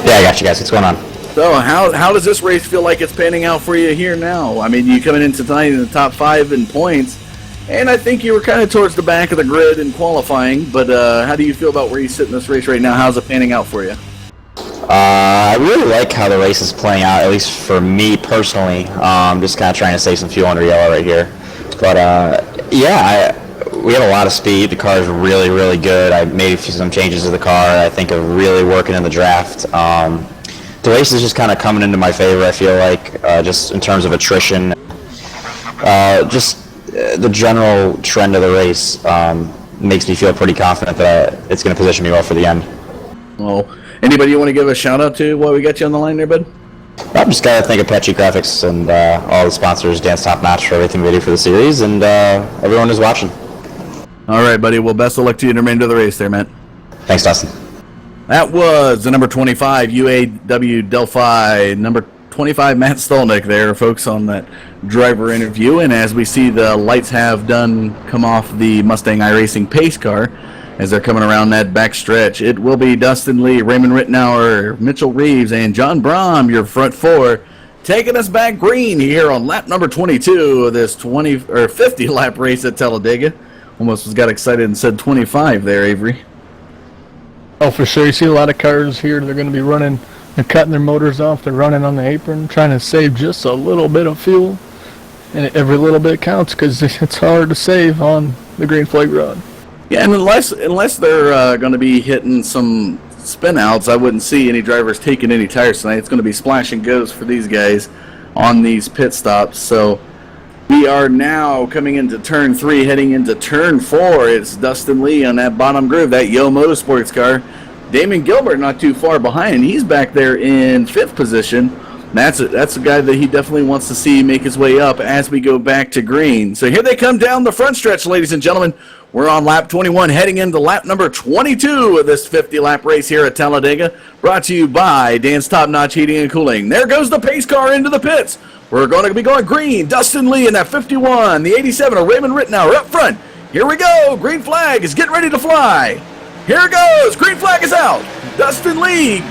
Yeah, I got you guys. What's going on? So how does this race feel like it's panning out for you here now? I mean, you coming into tonight in the top 5 in points, and I think you were kind of towards the back of the grid in qualifying, but how do you feel about where you sit in this race right now? How's it panning out for you? I really like how the race is playing out, at least for me personally. Just kind of trying to save some fuel under yellow right here. But we have a lot of speed. The car is really, really good. I made some changes to the car I think are really working in the draft. The race is just kind of coming into my favor, I feel like, just in terms of attrition. The general trend of the race makes me feel pretty confident that it's going to position me well for the end. Well, anybody you want to give a shout out to while we got you on the line there, bud? I'm just got to thank Apache Graphics and all the sponsors, Dance Top Notch, for everything we do for the series, and everyone who's watching. All right, buddy. Well, best of luck to you in the remainder of the race there, Matt. Thanks, Dustin. That was the number 25 UAW Delphi, number 25 Matt Stolnick there, folks, on that driver interview. And as we see the lights have come off the Mustang iRacing pace car as they're coming around that back stretch, it will be Dustin Lee, Raymond Rittenauer, Mitchell Reeves, and John Brom, your front 4, taking us back green here on lap number 22 of this 50 lap race at Talladega. Almost got excited and said 25 there, Avery. Oh, for sure. You see a lot of cars here. They're going to be running. They're cutting their motors off. They're running on the apron, trying to save just a little bit of fuel. And every little bit counts because it's hard to save on the green flag rod. Yeah, and unless they're going to be hitting some spin outs, I wouldn't see any drivers taking any tires tonight. It's going to be splash and goes for these guys on these pit stops. So we are now coming into turn 3, heading into turn 4. It's Dustin Lee on that bottom groove, that Yo Motorsports car. Damon Gilbert not too far behind. He's back there in 5th position. That's a guy that he definitely wants to see make his way up as we go back to green. So here they come down the front stretch, ladies and gentlemen. We're on lap 21, heading into lap number 22 of this 50-lap race here at Talladega, brought to you by Dan's Top Notch Heating and Cooling. There goes the pace car into the pits. We're going to be going green. Dustin Lee in that 51. The 87 of Raymond Rittenauer up front. Here we go. Green flag is getting ready to fly. Here it goes. Green flag is out. Dustin Lee,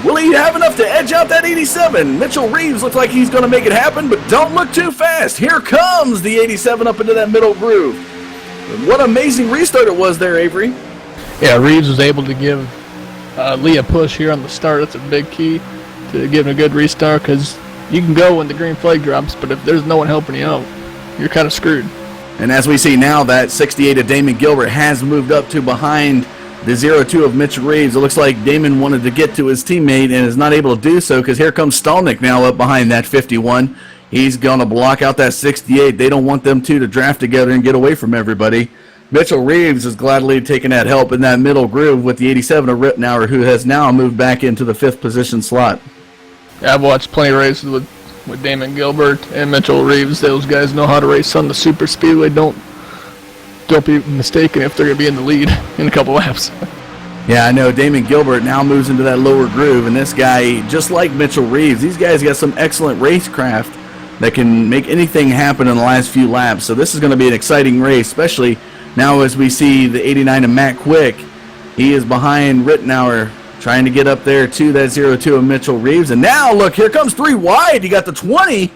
will he have enough to edge out that 87? Mitchell Reeves looks like he's going to make it happen, but don't look too fast. Here comes the 87 up into that middle groove. What an amazing restart it was there, Avery. Yeah, Reeves was able to give Lee a push here on the start. That's a big key to giving a good restart because you can go when the green flag drops, but if there's no one helping you out, you're kind of screwed. And as we see now, that 68 of Damon Gilbert has moved up to behind the 02 of Mitchell Reeves. It looks like Damon wanted to get to his teammate and is not able to do so because here comes Stolnick now up behind that 51. He's going to block out that 68. They don't want them two to draft together and get away from everybody. Mitchell Reeves is gladly taking that help in that middle groove with the 87 of Rittenauer, who has now moved back into the 5th position slot. Yeah, I've watched plenty of races with Damon Gilbert and Mitchell Reeves. Those guys know how to race on the Superspeedway. Don't be mistaken if they're going to be in the lead in a couple laps. Yeah, I know. Damon Gilbert now moves into that lower groove, and this guy, just like Mitchell Reeves, these guys got some excellent racecraft that can make anything happen in the last few laps. So this is going to be an exciting race, especially now as we see the 89 of Matt Quick. He is behind Rittenauer, trying to get up there to that 02 of Mitchell Reeves. And now, look, here comes 3 wide. You got the 20.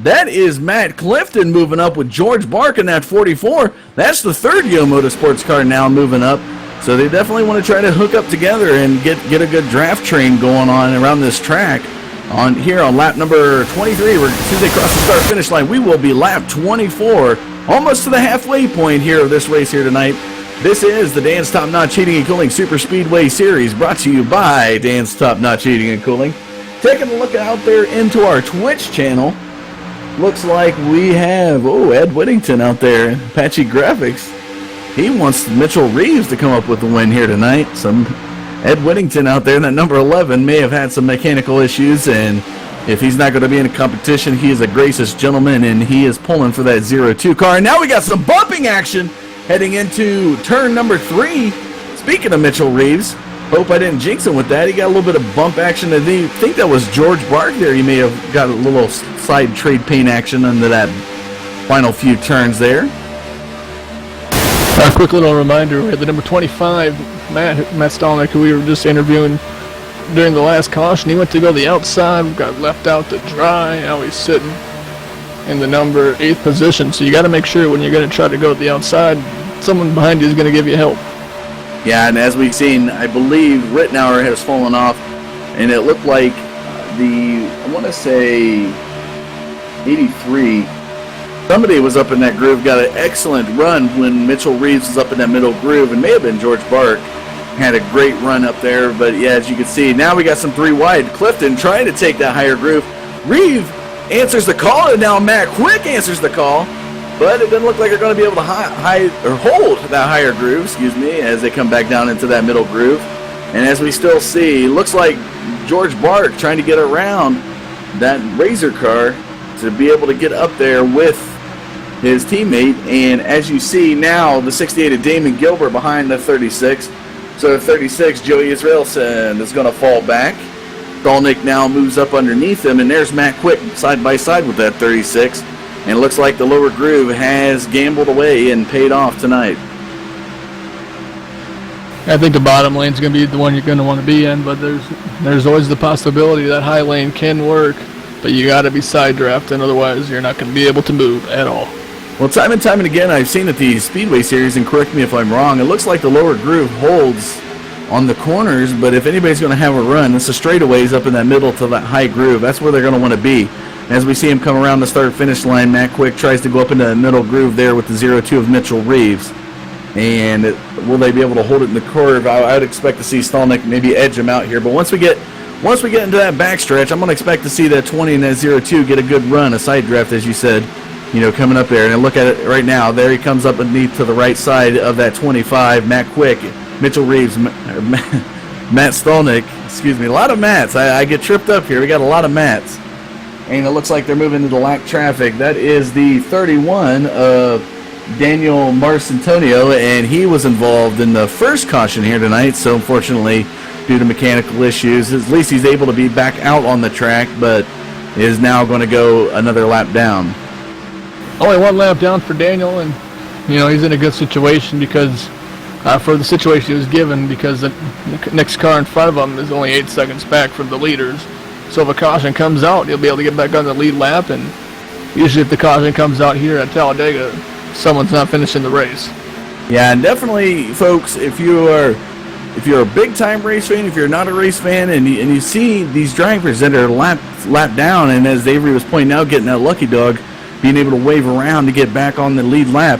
That is Matt Clifton moving up with George Bark in that 44. That's the 3rd Yo Motorsports car now moving up. So they definitely want to try to hook up together and get a good draft train going on around this track. On here on lap number 23, as soon as they cross the start-finish line, we will be lap 24, almost to the halfway point here of this race here tonight. This is the Dan's Top Notch Heating and Cooling Super Speedway Series, brought to you by Dan's Top Notch Heating and Cooling. Taking a look out there into our Twitch channel, looks like we have, Ed Whittington out there, Apache Graphics. He wants Mitchell Reeves to come up with the win here tonight. Some Ed Whittington out there, that number 11, may have had some mechanical issues, and if he's not going to be in a competition, he is a gracious gentleman, and he is pulling for that 02 car. And now we got some bumping action heading into turn number 3. Speaking of Mitchell Reeves, hope I didn't jinx him with that. He got a little bit of bump action. I think that was George Bark there. He may have got a little side trade paint action under that final few turns there. A quick little reminder, we had the number 25, Matt Stolnick, who we were just interviewing. during the last caution. He went to go the outside, got left out to dry. Now he's sitting in the number 8th position. So you got to make sure when you're going to try to go to the outside, someone behind you is going to give you help. Yeah, and as we've seen, I believe Rittenauer has fallen off, and it looked like I want to say 83. Somebody was up in that groove, got an excellent run when Mitchell Reeves was up in that middle groove, and may have been George Bark. Had a great run up there, but yeah, as you can see, now we got some 3 wide. Clifton trying to take that higher groove. Reeve answers the call, and now Matt Quick answers the call, but it doesn't look like they're going to be able to hold that higher groove, as they come back down into that middle groove. And as we still see, looks like George Bark trying to get around that Razor car to be able to get up there with his teammate. And as you see now, the 68 of Damon Gilbert behind the 36. So the 36, Joey Israelson, is going to fall back. Dolnick now moves up underneath him, and there's Matt Quick side by side with that 36. And it looks like the lower groove has gambled away and paid off tonight. I think the bottom lane is going to be the one you're going to want to be in, but there's always the possibility that high lane can work, but you got to be side drafting, otherwise you're not going to be able to move at all. Well, time and time and again, I've seen at the Speedway Series, and correct me if I'm wrong, it looks like the lower groove holds on the corners, but if anybody's going to have a run, it's the straightaways up in that middle to that high groove. That's where they're going to want to be. As we see him come around the start-finish line, Matt Quick tries to go up into the middle groove there with the 0-2 of Mitchell Reeves. And will they be able to hold it in the curve? I would expect to see Stolnick maybe edge him out here. But once we get into that backstretch, I'm going to expect to see that 20 and that 0-2 get a good run, a side draft, as you said, coming up there. And look at it right now. There he comes up underneath to the right side of that 25. Matt Quick, Mitchell Reeves, Matt Stolnick. Excuse me. A lot of Matts. I get tripped up here. We got a lot of Matts. And it looks like they're moving into lack traffic. That is the 31 of Daniel Marcintonio, and he was involved in the first caution here tonight, so unfortunately, due to mechanical issues, at least he's able to be back out on the track, but is now going to go another lap down. Only 1 lap down for Daniel, and he's in a good situation because for the situation he was given, because the next car in front of him is only 8 seconds back from the leaders. So if a caution comes out, he'll be able to get back on the lead lap, and usually if the caution comes out here at Talladega, someone's not finishing the race. Yeah, and definitely, folks, if you're a big-time race fan, if you're not a race fan, and you see these drivers that are lap down, and as Avery was pointing out, getting that lucky dog, being able to wave around to get back on the lead lap.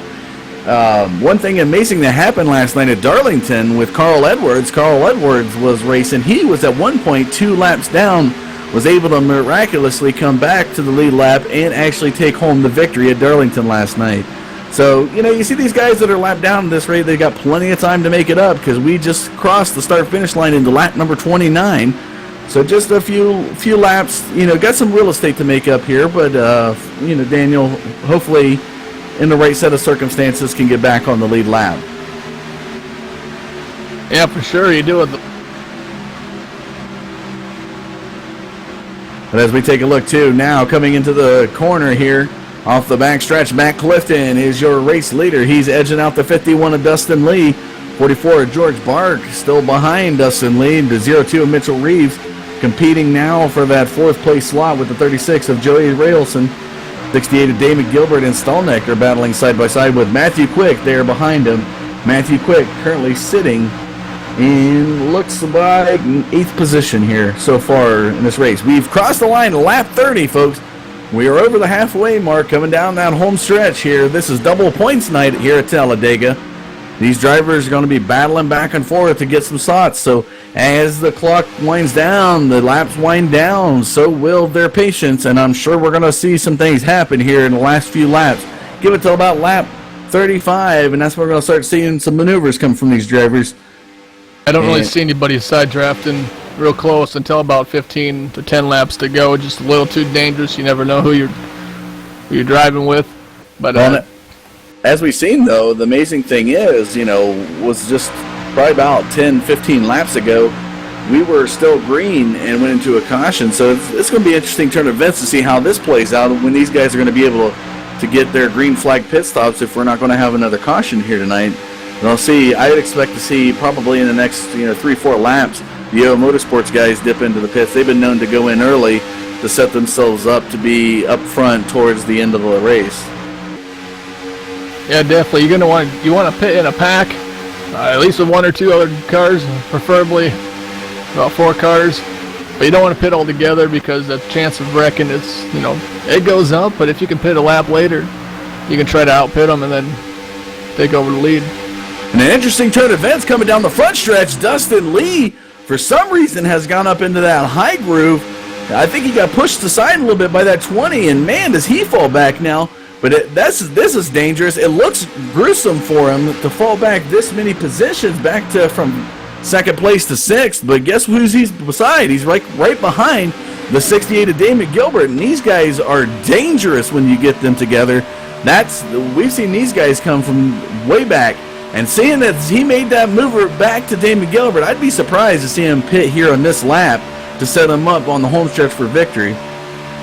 One thing amazing that happened last night at Darlington with Carl Edwards. Carl Edwards was racing. He was at one point 2 laps down, was able to miraculously come back to the lead lap and actually take home the victory at Darlington last night. So, you see these guys that are lapped down in this race, they got plenty of time to make it up because we just crossed the start-finish line into lap number 29. So just a few laps, got some real estate to make up here, but, Daniel, hopefully in the right set of circumstances can get back on the lead lap. Yeah, for sure, you do it. But as we take a look, too, now coming into the corner here, off the backstretch, Matt Clifton is your race leader. He's edging out the 51 of Dustin Lee. 44 of George Bark still behind Dustin Lee. The 0-2 of Mitchell Reeves competing now for that 4th place slot with the 36 of Joey Railson. 68 of David Gilbert and Stolnick are battling side by side with Matthew Quick there behind him. Matthew Quick currently sitting in looks like 8th position here so far in this race. We've crossed the line to lap 30, folks. We are over the halfway mark coming down that home stretch here. This is double points night here at Talladega. These drivers are going to be battling back and forth to get some slots. So as the clock winds down, the laps wind down, so will their patience. And I'm sure we're going to see some things happen here in the last few laps. Give it till about lap 35, and that's when we're going to start seeing some maneuvers come from these drivers. I don't really see anybody side drafting real close until about 15 to 10 laps to go. Just a little too dangerous. You never know who you're driving with. But as we've seen, though, the amazing thing is, was just probably about 10, 15 laps ago, we were still green and went into a caution. So it's going to be an interesting turn of events to see how this plays out when these guys are going to be able to get their green flag pit stops if we're not going to have another caution here tonight. And I'll see. I'd expect to see probably in the next 3-4 laps the Yo Motorsports guys dip into the pits. They've been known to go in early to set themselves up to be up front towards the end of the race. Yeah, definitely. You're gonna want to pit in a pack, at least with 1 or 2 other cars, preferably about 4 cars. But you don't want to pit all together because the chance of wrecking is, it goes up. But if you can pit a lap later, you can try to outpit them and then take over the lead. And an interesting turn of events coming down the front stretch. Dustin Lee, for some reason, has gone up into that high groove. I think he got pushed aside a little bit by that 20, and man, does he fall back now. But this is dangerous. It looks gruesome for him to fall back this many positions, back to from second place to 6th. But guess who's he's beside? He's right behind the 68 of Damon Gilbert, and these guys are dangerous when you get them together. We've seen these guys come from way back, and seeing that he made that mover back to Damon Gilbert, I'd be surprised to see him pit here on this lap to set him up on the home stretch for victory.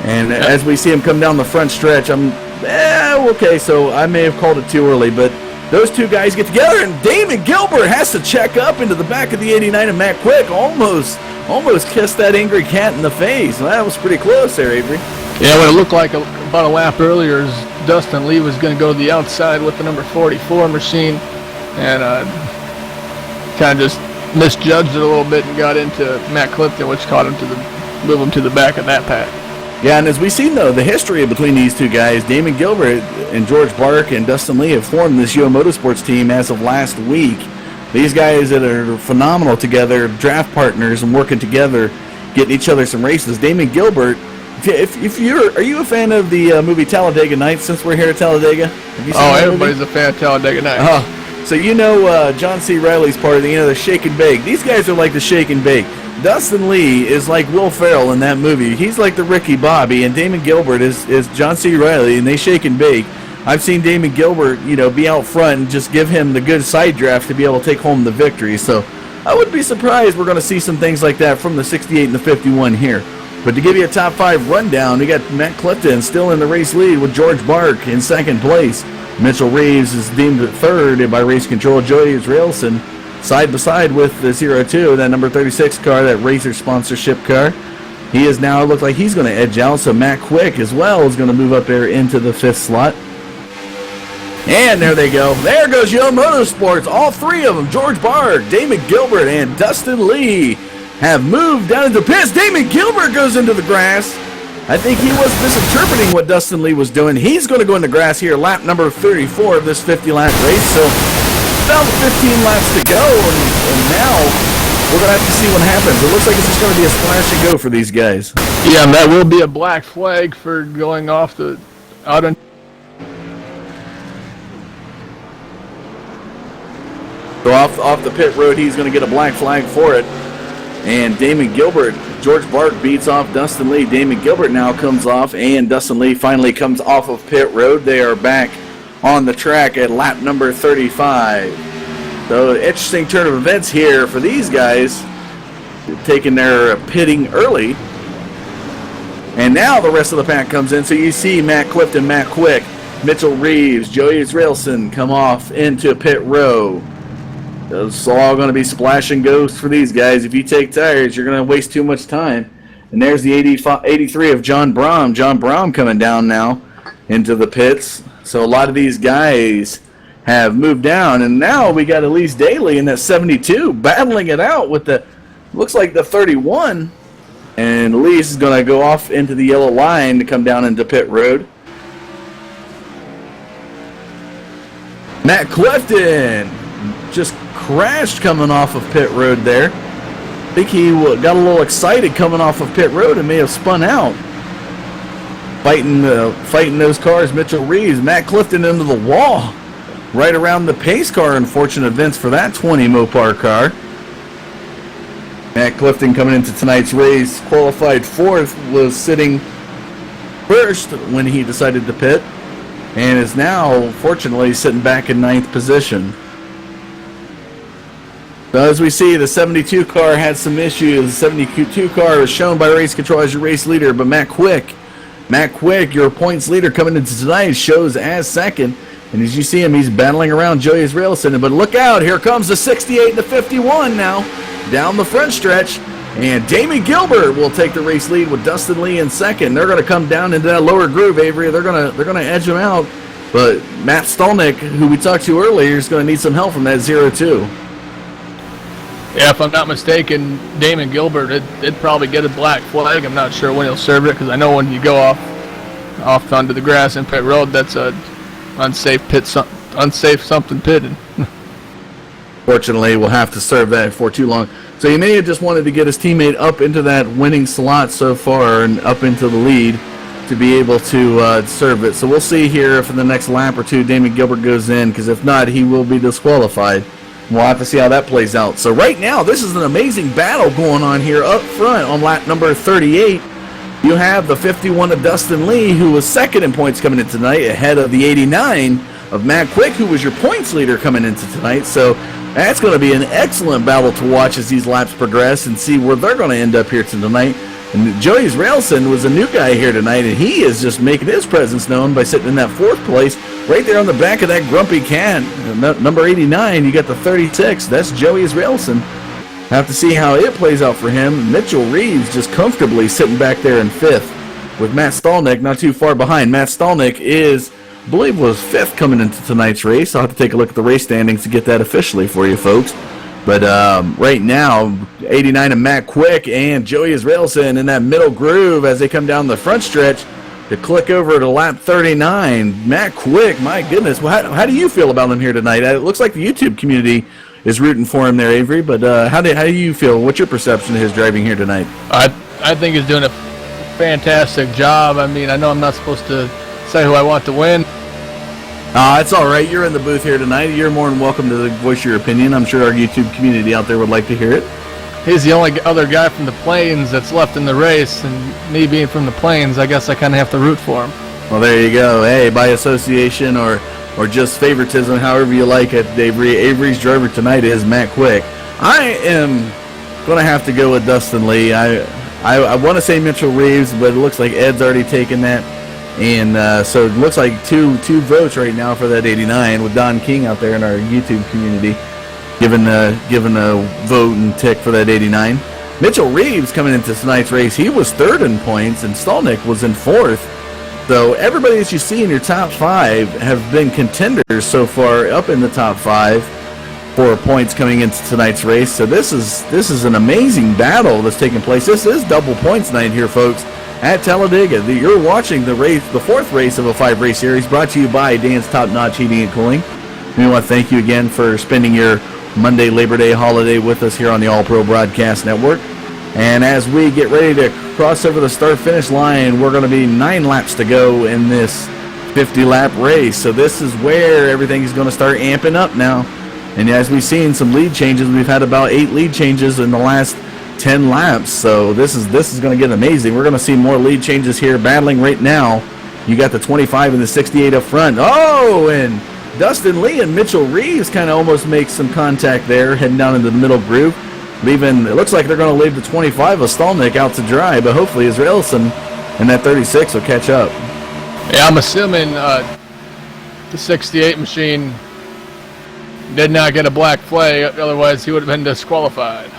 And as we see him come down the front stretch, okay, so I may have called it too early, but those two guys get together, and Damon Gilbert has to check up into the back of the 89 of Matt Quick. Almost kissed that angry cat in the face. Well, that was pretty close there, Avery. Yeah, what it looked like about a lap earlier is Dustin Lee was going to go to the outside with the number 44 machine, and kind of just misjudged it a little bit and got into Matt Clifton, which caught him move him to the back of that pack. Yeah, and as we've seen, though, the history between these two guys, Damon Gilbert and George Bark and Dustin Lee have formed this Yo Motorsports team as of last week. These guys that are phenomenal together, draft partners and working together, getting each other some races. Damon Gilbert, are you a fan of the movie Talladega Nights, since we're here at Talladega? Have you seen that everybody's movie? a fan of Talladega Nights. So John C. Reilly's part of the Shake and Bake. These guys are like the Shake and Bake. Dustin Lee is like Will Ferrell in that movie. He's like the Ricky Bobby, and Damon Gilbert is John C. Reilly, and they shake and bake. I've seen Damon Gilbert, be out front and just give him the good side draft to be able to take home the victory. So I wouldn't be surprised we're going to see some things like that from the 68 and the 51 here. But to give you a top 5 rundown, we got Matt Clifton still in the race lead with George Bark in second place. Mitchell Reeves is deemed at third by Race Control. Joey Israelson side by side with the 02, that number 36 car, that Racer sponsorship car. He is now, look like he's going to edge out, so Matt Quick as well is going to move up there into the 5th slot. And there they go. There goes Yo Motorsports. All 3 of them, George Bark, Damon Gilbert, and Dustin Lee, have moved down into pits. Damon Gilbert goes into the grass. I think he was misinterpreting what Dustin Lee was doing. He's going to go in the grass here, lap number 34 of this 50-lap race. So about 15 laps to go, and now we're going to have to see what happens. It looks like it's just going to be a splash and go for these guys. Yeah, and that will be a black flag for going off the out on. So off the pit road, he's going to get a black flag for it. And Damon Gilbert, George Bark beats off Dustin Lee. Damon Gilbert now comes off, and Dustin Lee finally comes off of pit road. They are back on the track at lap number 35. So interesting turn of events here for these guys, taking their pitting early. And now the rest of the pack comes in. So you see Matt Clifton, Matt Quick, Mitchell Reeves, Joey Israelson come off into pit row. It's all going to be splash and goes for these guys. If you take tires, you're going to waste too much time. And there's the 83 of John Brom. John Brom coming down now into the pits. So a lot of these guys have moved down. And now we got Elise Daly in that 72 battling it out with the, looks like the 31. And Elise is going to go off into the yellow line to come down into pit road. Matt Clifton just crashed coming off of pit road there. I think he got a little excited coming off of pit road and may have spun out. Fighting those cars, Mitchell Reeves, Matt Clifton into the wall. Right around the pace car, unfortunate events for that 20 Mopar car. Matt Clifton coming into tonight's race, qualified 4th, was sitting first when he decided to pit, and is now, fortunately, sitting back in 9th position. So as we see, the 72 car had some issues. The 72 car is shown by Race Control as your race leader, but Matt Quick, your points leader coming into tonight, shows as second. And as you see him, he's battling around Joey Israelson. But look out, here comes the 68 and the 51 now. down the front stretch. And Damon Gilbert will take the race lead with Dustin Lee in second. They're going to come down into that lower groove, Avery. They're going to edge him out. But Matt Stolnick, who we talked to earlier, is going to need some help from that 0-2. Yeah, if I'm not mistaken, Damon Gilbert, it'd probably get a black flag. I'm not sure when he'll serve it, because I know when you go off onto the grass in pit road, that's a unsafe something pitted. Fortunately, we'll have to serve that for too long. So he may have just wanted to get his teammate up into that winning slot so far and up into the lead to be able to serve it. So we'll see here if in the next lap or two Damon Gilbert goes in, because if not, he will be disqualified. We'll have to see how that plays out. So right now, this is an amazing battle going on here up front on lap number 38. You have the 51 of Dustin Lee, who was second in points coming in tonight, ahead of the 89 of Matt Quick, who was your points leader coming into tonight. So that's going to be an excellent battle to watch as these laps progress and see where they're going to end up here tonight. And Joey Israelson was a new guy here tonight, and he is just making his presence known by sitting in that fourth place right there on the back of that grumpy cat. Number 89, you got the 36. That's Joey Israelson. Have to see how it plays out for him. Mitchell Reeves just comfortably sitting back there in fifth with Matt Stolnick not too far behind. Matt Stolnick is, I believe, was fifth coming into tonight's race. I'll have to take a look at the race standings to get that officially for you folks. But right now, 89 and Matt Quick and Joey Israelson in that middle groove as they come down the front stretch to click over to lap 39. Matt Quick, my goodness, how do you feel about him here tonight? It looks like the YouTube community is rooting for him there, Avery, but how do you feel? What's your perception of his driving here tonight? I think he's doing a fantastic job. I mean, I know I'm not supposed to say who I want to win. It's all right. You're in the booth here tonight. You're more than welcome to voice your opinion. I'm sure our YouTube community out there would like to hear it. He's the only other guy from the Plains that's left in the race, and me being from the Plains, I guess I kind of have to root for him. Well, there you go. Hey, by association or just favoritism, however you like it, Avery. Avery's driver tonight is Matt Quick. I am going to have to go with Dustin Lee. I want to say Mitchell Reeves, but it looks like Ed's already taken that. And so it looks like two votes right now for that 89 with Don King out there in our YouTube community giving a vote and tick for that 89. Mitchell Reeves coming into tonight's race, he was third in points, and Stolnick was in fourth. So everybody that you see in your top five have been contenders so far up in the top five for points coming into tonight's race. So this is an amazing battle that's taking place. This is double points night here, folks, at Talladega. You're watching the fourth race of a 5-race series brought to you by Dan's Top Notch Heating and Cooling. We want to thank you again for spending your Monday Labor Day holiday with us here on the All Pro Broadcast Network. And as we get ready to cross over the start-finish line, we're going to be 9 laps to go in this 50-lap race. So this is where everything is going to start amping up now. And as we've seen some lead changes, we've had about 8 lead changes in the last 10 laps. So this is going to get amazing. We're going to see more lead changes here battling right now. You got the 25 and the 68 up front. Oh, and Dustin Lee and Mitchell Reeves kind of almost make some contact there, heading down into the middle groove. Leaving, it looks like they're going to leave the 25 of Stolnick out to dry, but hopefully Israelson and that 36 will catch up. Yeah, I'm assuming the 68 machine did not get a black flag, otherwise he would have been disqualified.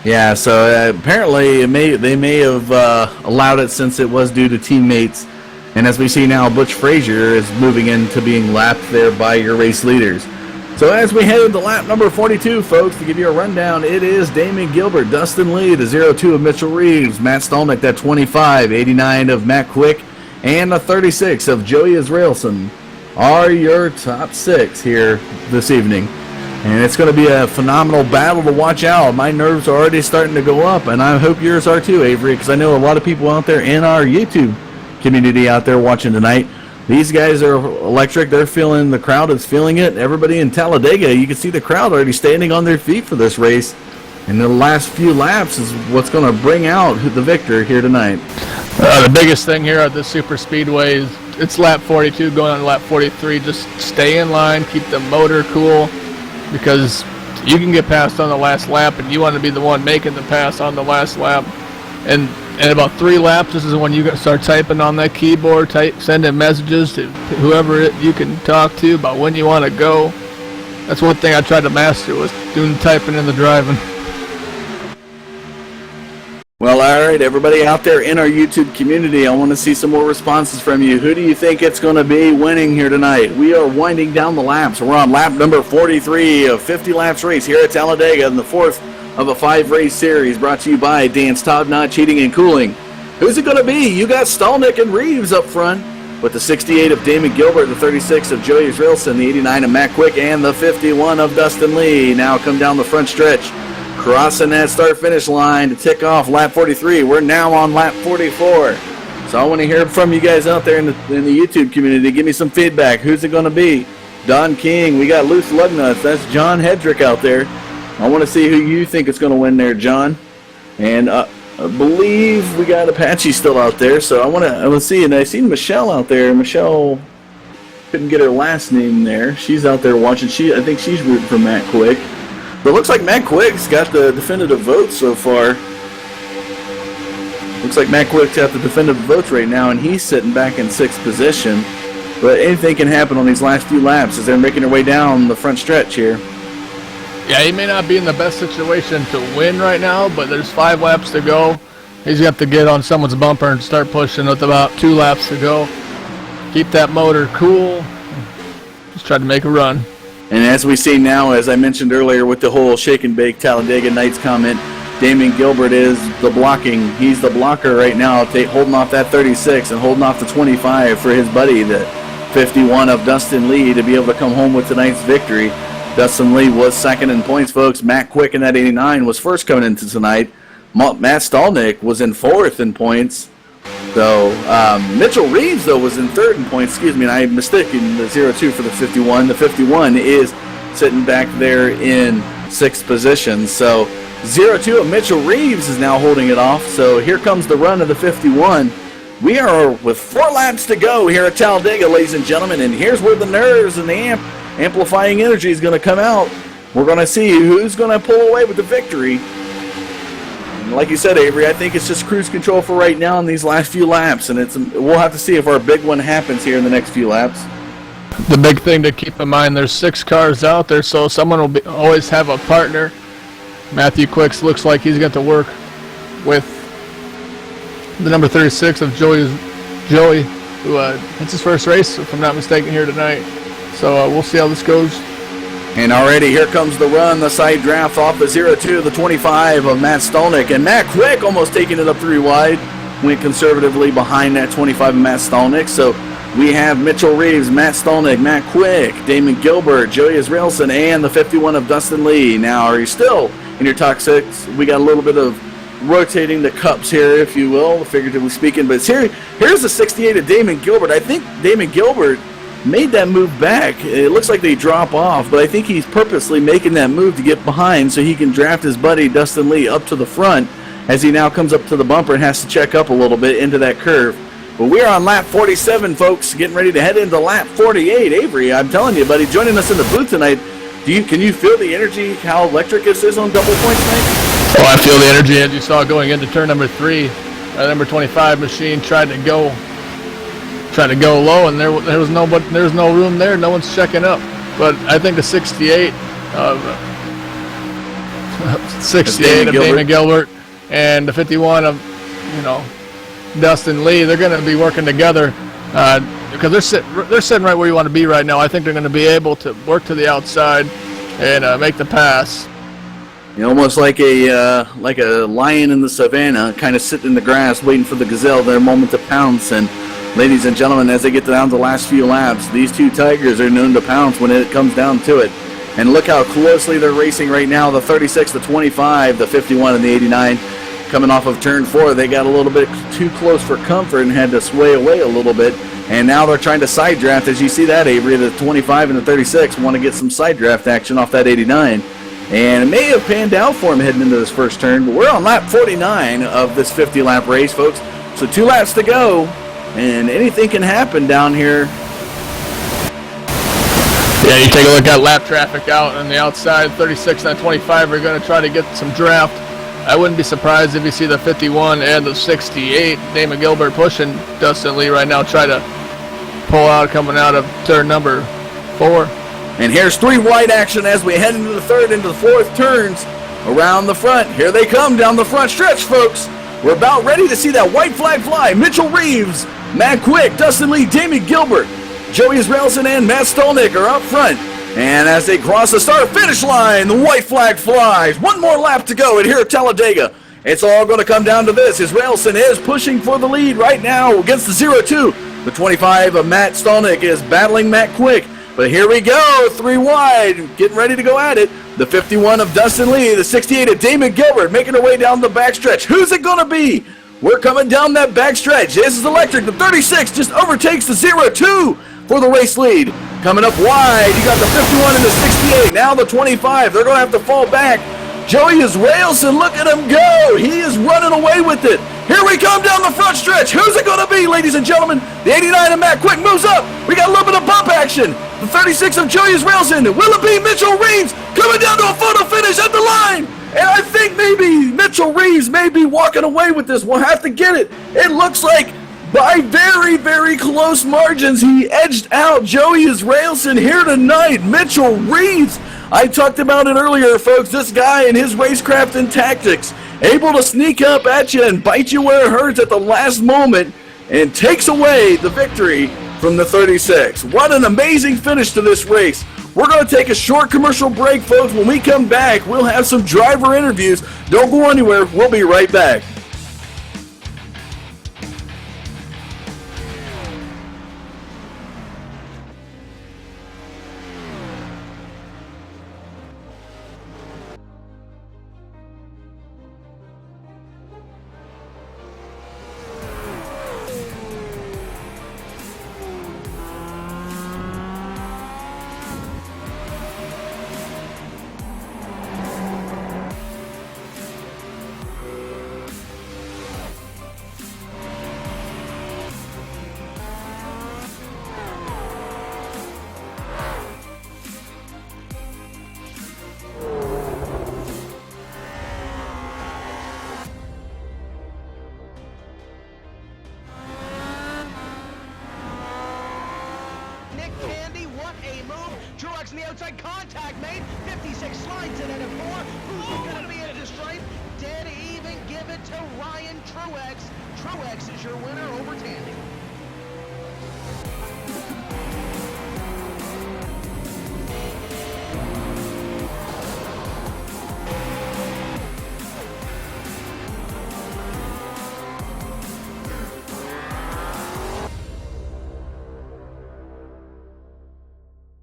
Yeah, so apparently they may have allowed it since it was due to teammates. And as we see now, Butch Frazier is moving into being lapped there by your race leaders. So as we head into lap number 42, folks, to give you a rundown, it is Damon Gilbert, Dustin Lee, the 02 of Mitchell Reeves, Matt Stolnick, that 25, 89 of Matt Quick, and the 36 of Joey Israelson are your top 6 here this evening. And it's going to be a phenomenal battle to watch out. My nerves are already starting to go up, and I hope yours are too, Avery, because I know a lot of people out there in our YouTube community out there watching tonight. These guys are electric. They're feeling, the crowd is feeling it. Everybody in Talladega, you can see the crowd already standing on their feet for this race. And the last few laps is what's going to bring out the victor here tonight. The biggest thing here at the Superspeedway is it's lap 42 going on to lap 43. Just stay in line, keep the motor cool, because you can get passed on the last lap, and you want to be the one making the pass on the last lap. And in about 3 laps, this is when you start typing on that keyboard, sending messages to whoever you can talk to about when you want to go. That's one thing I tried to master, was doing typing in the driving. Well, all right, everybody out there in our YouTube community, I want to see some more responses from you. Who do you think it's going to be winning here tonight? We are winding down the laps. We're on lap number 43 of 50 laps race here at Talladega in the fourth of a 5-race series brought to you by Dan's Top Knot Heating and Cooling. Who's it going to be? You got Stalnick and Reeves up front with the 68 of Damon Gilbert, the 36 of Joey Israelson, the 89 of Matt Quick, and the 51 of Dustin Lee. Now come down the front stretch, crossing that start-finish line to tick off lap 43. We're now on lap 44. So I want to hear from you guys out there in the YouTube community. Give me some feedback. Who's it going to be? Don King. We got Loose Lugnuts. That's John Hedrick out there. I want to see who you think is going to win there, John. And I believe we got Apache still out there. So I want to see. And I seen Michelle out there. Michelle couldn't get her last name there. She's out there watching. I think she's rooting for Matt Quick. But it looks like Matt Quick's got the definitive votes so far. Looks like Matt Quick's got the definitive votes right now, and he's sitting back in 6th position. But anything can happen on these last few laps as they're making their way down the front stretch here. Yeah, he may not be in the best situation to win right now, but there's 5 laps to go. He's got to get on someone's bumper and start pushing with about 2 laps to go. Keep that motor cool. Just try to make a run. And as we see now, as I mentioned earlier with the whole shake and bake Talladega Nights comment, Damon Gilbert is the blocking. He's the blocker right now, holding off that 36 and holding off the 25 for his buddy, the 51 of Dustin Lee, to be able to come home with tonight's victory. Dustin Lee was second in points, folks. Matt Quick in that 89 was first coming into tonight. Matt Stalnick was in 4th in points. So Mitchell Reeves, though, was in 3rd in points. Excuse me, and I mistaken the 0-2 for the 51. The 51 is sitting back there in 6th position. So 0-2 of Mitchell Reeves is now holding it off. So here comes the run of the 51. We are with 4 laps to go here at Talladega, ladies and gentlemen. And here's where the nerves and the amplifying energy is going to come out. We're going to see who's going to pull away with the victory. Like you said, Avery, I think it's just cruise control for right now in these last few laps, and we'll have to see if our big one happens here in the next few laps. The big thing to keep in mind, there's 6 cars out there, so someone will always have a partner. Matthew Quicks looks like he's got to work with the number 36 of Joey, who it's his first race, if I'm not mistaken, here tonight. So we'll see how this goes. And already here comes the run, the side draft off the 0-2, the 25 of Matt Stalnick. And Matt Quick almost taking it up 3 wide. Went conservatively behind that 25 of Matt Stalnick. So we have Mitchell Reeves, Matt Stalnick, Matt Quick, Damon Gilbert, Joey Israelson, and the 51 of Dustin Lee. Now, are you still in your top 6? We got a little bit of rotating the cups here, if you will, figuratively speaking. But here's the 68 of Damon Gilbert. I think Damon Gilbert made that move back. It looks like they drop off, but I think he's purposely making that move to get behind so he can draft his buddy Dustin Lee up to the front as he now comes up to the bumper and has to check up a little bit into that curve. But we're on lap 47, folks, getting ready to head into lap 48. Avery, I'm telling you, buddy, joining us in the booth tonight, can you feel the energy, how electric this is on double points tonight? Oh, I feel the energy, as you saw going into turn number 3. Number 25 machine tried to go low, and there was no room there. No one's checking up. But I think the 68 of Damon Gilbert and the 51 of Dustin Lee, they're going to be working together because they're sitting right where you want to be right now. I think they're going to be able to work to the outside and make the pass. Almost like a lion in the savannah, kind of sitting in the grass, waiting for the gazelle, their moment to pounce. And ladies and gentlemen, as they get down to the last few laps, these 2 tigers are known to pounce when it comes down to it. And look how closely they're racing right now. The 36, the 25, the 51, and the 89 coming off of turn 4. They got a little bit too close for comfort and had to sway away a little bit. And now they're trying to side draft. As you see that, Avery, the 25 and the 36 want to get some side draft action off that 89. And it may have panned out for him heading into this first turn. But we're on lap 49 of this 50-lap race, folks. So 2 laps to go. And anything can happen down here. Yeah, you take a look at lap traffic out on the outside. 36 and 25 are going to try to get some draft. I wouldn't be surprised if you see the 51 and the 68, Damon Gilbert pushing Dustin Lee right now, try to pull out coming out of turn number 4. And here's 3 wide action as we head into the 3rd, into the 4th turns around the front. Here they come down the front stretch, folks. We're about ready to see that white flag fly. Mitchell Reeves, Matt Quick, Dustin Lee, Damien Gilbert, Joey Israelson, and Matt Stolnick are up front. And as they cross the start-finish line, the white flag flies. One more lap to go, and here at Talladega, it's all going to come down to this. Israelson is pushing for the lead right now against the 0-2. The 25 of Matt Stolnick is battling Matt Quick. But here we go, 3 wide, getting ready to go at it. The 51 of Dustin Lee, the 68 of Damon Gilbert making their way down the backstretch. Who's it going to be? We're coming down that backstretch. This is electric. The 36 just overtakes the 0-2 for the race lead. Coming up wide, you got the 51 and the 68. Now the 25. They're going to have to fall back. Joey Israelson, look at him go. He is running away with it. Here we come down the front stretch. Who's it going to be, ladies and gentlemen? The 89 of Matt Quick moves up. We got a little bit of bump action. The 36 of Joey Israelson. Will it be Mitchell Reeves coming down to a photo finish at the line? And I think maybe Mitchell Reeves may be walking away with this. We'll have to get it. It looks like by very, very close margins, he edged out Joey Israelson here tonight. Mitchell Reeves. I talked about it earlier, folks. This guy and his racecraft and tactics, able to sneak up at you and bite you where it hurts at the last moment and takes away the victory from the 36. What an amazing finish to this race. We're going to take a short commercial break, folks. When we come back, we'll have some driver interviews. Don't go anywhere. We'll be right back. On the outside, contact made. 56 slides it in at 4. Who's going to be at the stripe? Dead even. Give it to Ryan Truex. Truex is your winner over Tandy.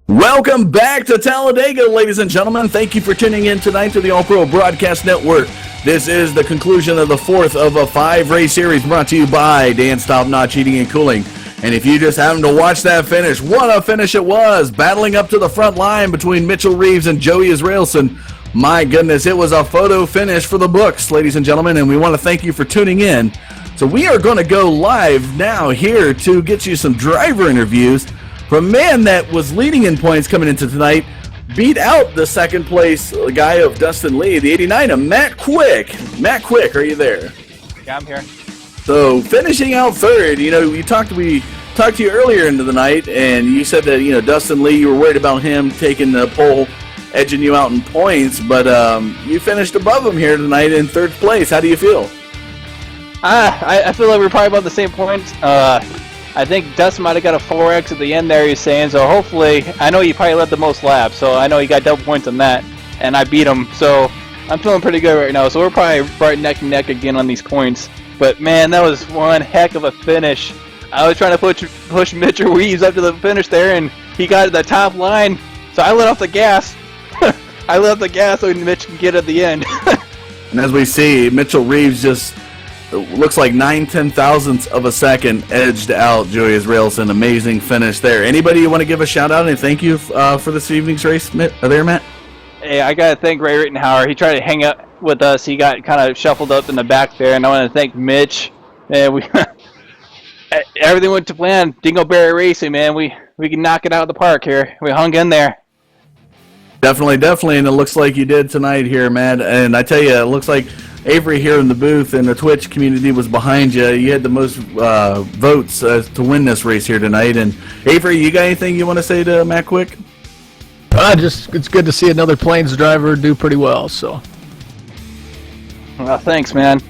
Welcome back to Talladega, ladies and gentlemen. Thank you for tuning in tonight to the All Pro Broadcast Network. This is the conclusion of the 4th of a 5-race series brought to you by Dan's Top Notch Heating and Cooling. And if you just happened to watch that finish, what a finish it was. Battling up to the front line between Mitchell Reeves and Joey Israelson. My goodness, it was a photo finish for the books, ladies and gentlemen, and we want to thank you for tuning in. So we are going to go live now here to get you some driver interviews from a man that was leading in points coming into tonight, beat out the second place guy of Dustin Lee, the 89 of Matt Quick. Matt Quick, are you there? Yeah, I'm here. So finishing out third, we talked to you earlier into the night, and you said that Dustin Lee, you were worried about him taking the pole, edging you out in points, but you finished above him here tonight in third place. How do you feel? I feel like we're probably about the same points. I think Dustin might have got a 4X at the end there, he's saying, so hopefully, I know he probably led the most laps, so I know he got double points on that, and I beat him, so I'm feeling pretty good right now, so we're probably right neck and neck again on these points. But man, that was one heck of a finish. I was trying to push Mitchell Reeves up to the finish there, and he got to the top line, so I let off the gas. I let off the gas so Mitch can get at the end. And as we see, Mitchell Reeves just looks like 9/10,000ths of a second edged out Joey Israelson. Amazing finish there. Anybody you want to give a shout out and thank you for this evening's race there, Matt? Hey, I got to thank Ray Rittenhauer. He tried to hang out with us. He got kind of shuffled up in the back there, and I want to thank Mitch. And we everything went to plan. Dingleberry Racing, man. We can knock it out of the park here. We hung in there. Definitely, and it looks like you did tonight here, Matt. And I tell you, it looks like Avery here in the booth and the Twitch community was behind you. You had the most votes to win this race here tonight. And Avery, you got anything you want to say to Matt Quick? It's good to see another Plains driver do pretty well. So. Well, thanks, man.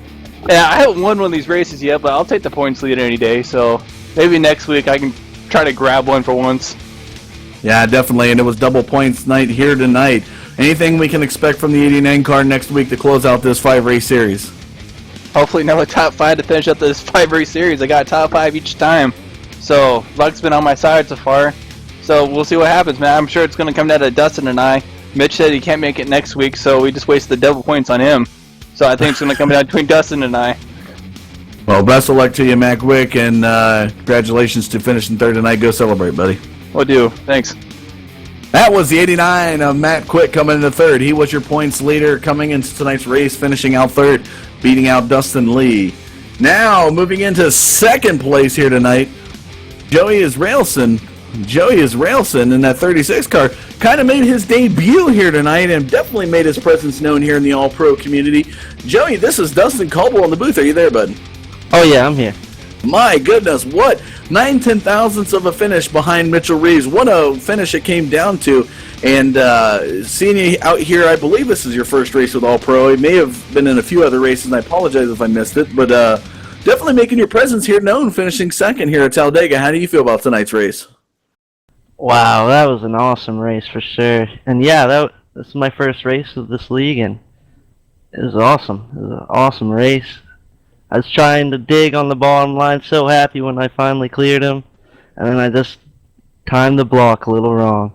Yeah, I haven't won one of these races yet, but I'll take the points lead any day. So maybe next week I can try to grab one for once. Yeah, definitely, and it was double points night here tonight. Anything we can expect from the 89 car next week to close out this 5-race series? Hopefully another top 5 to finish up this 5-race series. I got top 5 each time. So luck's been on my side so far. So we'll see what happens, man. I'm sure it's going to come down to Dustin and I. Mitch said he can't make it next week, so we just wasted the double points on him. So I think it's going to come down between Dustin and I. Well, best of luck to you, Mac Wick, and congratulations to finishing third tonight. Go celebrate, buddy. Will do. Thanks. That was the 89 of Matt Quick coming into third. He was your points leader coming into tonight's race, finishing out third, beating out Dustin Lee. Now, moving into second place here tonight, Joey Israelson. Joey Israelson in that 36 car kind of made his debut here tonight and definitely made his presence known here in the All-Pro community. Joey, this is Dustin Caldwell in the booth. Are you there, bud? Oh, yeah, I'm here. My goodness, what 9/10,000ths of a finish behind Mitchell Reeves. What a finish it came down to. And seeing you out here, I believe this is your first race with All-Pro. It may have been in a few other races, and I apologize if I missed it. But definitely making your presence here known, finishing second here at Talladega. How do you feel about tonight's race? Wow, that was an awesome race for sure. And yeah, this is my first race of this league, and it was awesome. It was an awesome race. I was trying to dig on the bottom line, so happy when I finally cleared him, and then I just timed the block a little wrong.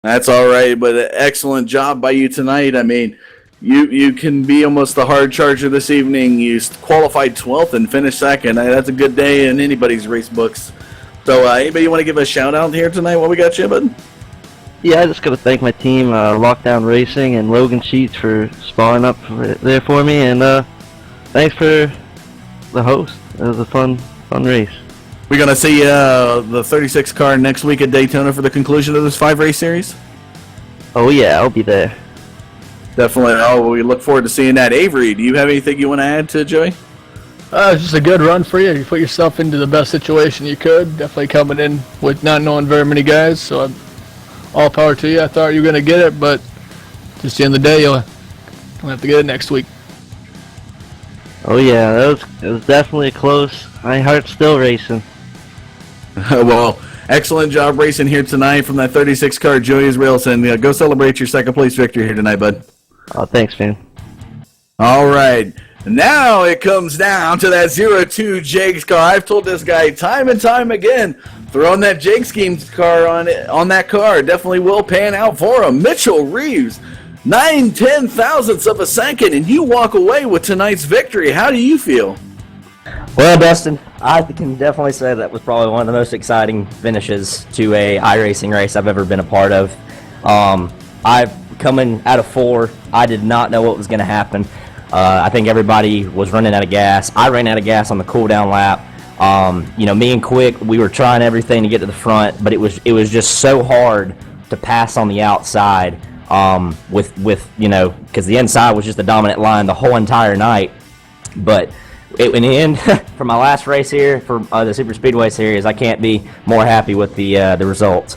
That's all right, but an excellent job by you tonight. I mean, you can be almost the hard charger this evening. You qualified 12th and finished second. That's a good day in anybody's race books. So anybody want to give a shout-out here tonight while we got you, bud? Yeah, I just got to thank my team, Lockdown Racing and Logan Sheets, for sparring up there for me, and thanks for the host. It was a fun race. We're going to see the 36 car next week at Daytona for the conclusion of this 5-race series? Oh yeah, I'll be there. Definitely. Oh, we look forward to seeing that. Avery, do you have anything you want to add to Joey? It's just a good run for you. You put yourself into the best situation you could. Definitely coming in with not knowing very many guys, so all power to you. I thought you were going to get it, but just the end of the day, you'll have to get it next week. Oh yeah, it was definitely close. My heart's still racing. Well, excellent job racing here tonight from that 36 car, Joey Israelson. Go celebrate your second place victory here tonight, bud. Oh, thanks, man. All right. Now it comes down to that 02 Jake's car. I've told this guy time and time again, throwing that Jake Schemes car on that car definitely will pan out for him. Mitchell Reeves, 9/10,000ths of a second, and you walk away with tonight's victory. How do you feel? Well, Dustin, I can definitely say that was probably one of the most exciting finishes to a iRacing race I've ever been a part of. I've coming out of 4. I did not know what was going to happen. I think everybody was running out of gas. I ran out of gas on the cool down lap. Me and Quick, we were trying everything to get to the front, but it was just so hard to pass on the outside. Because the inside was just the dominant line the whole entire night. But in the end, for my last race here for the Superspeedway series, I can't be more happy with the results.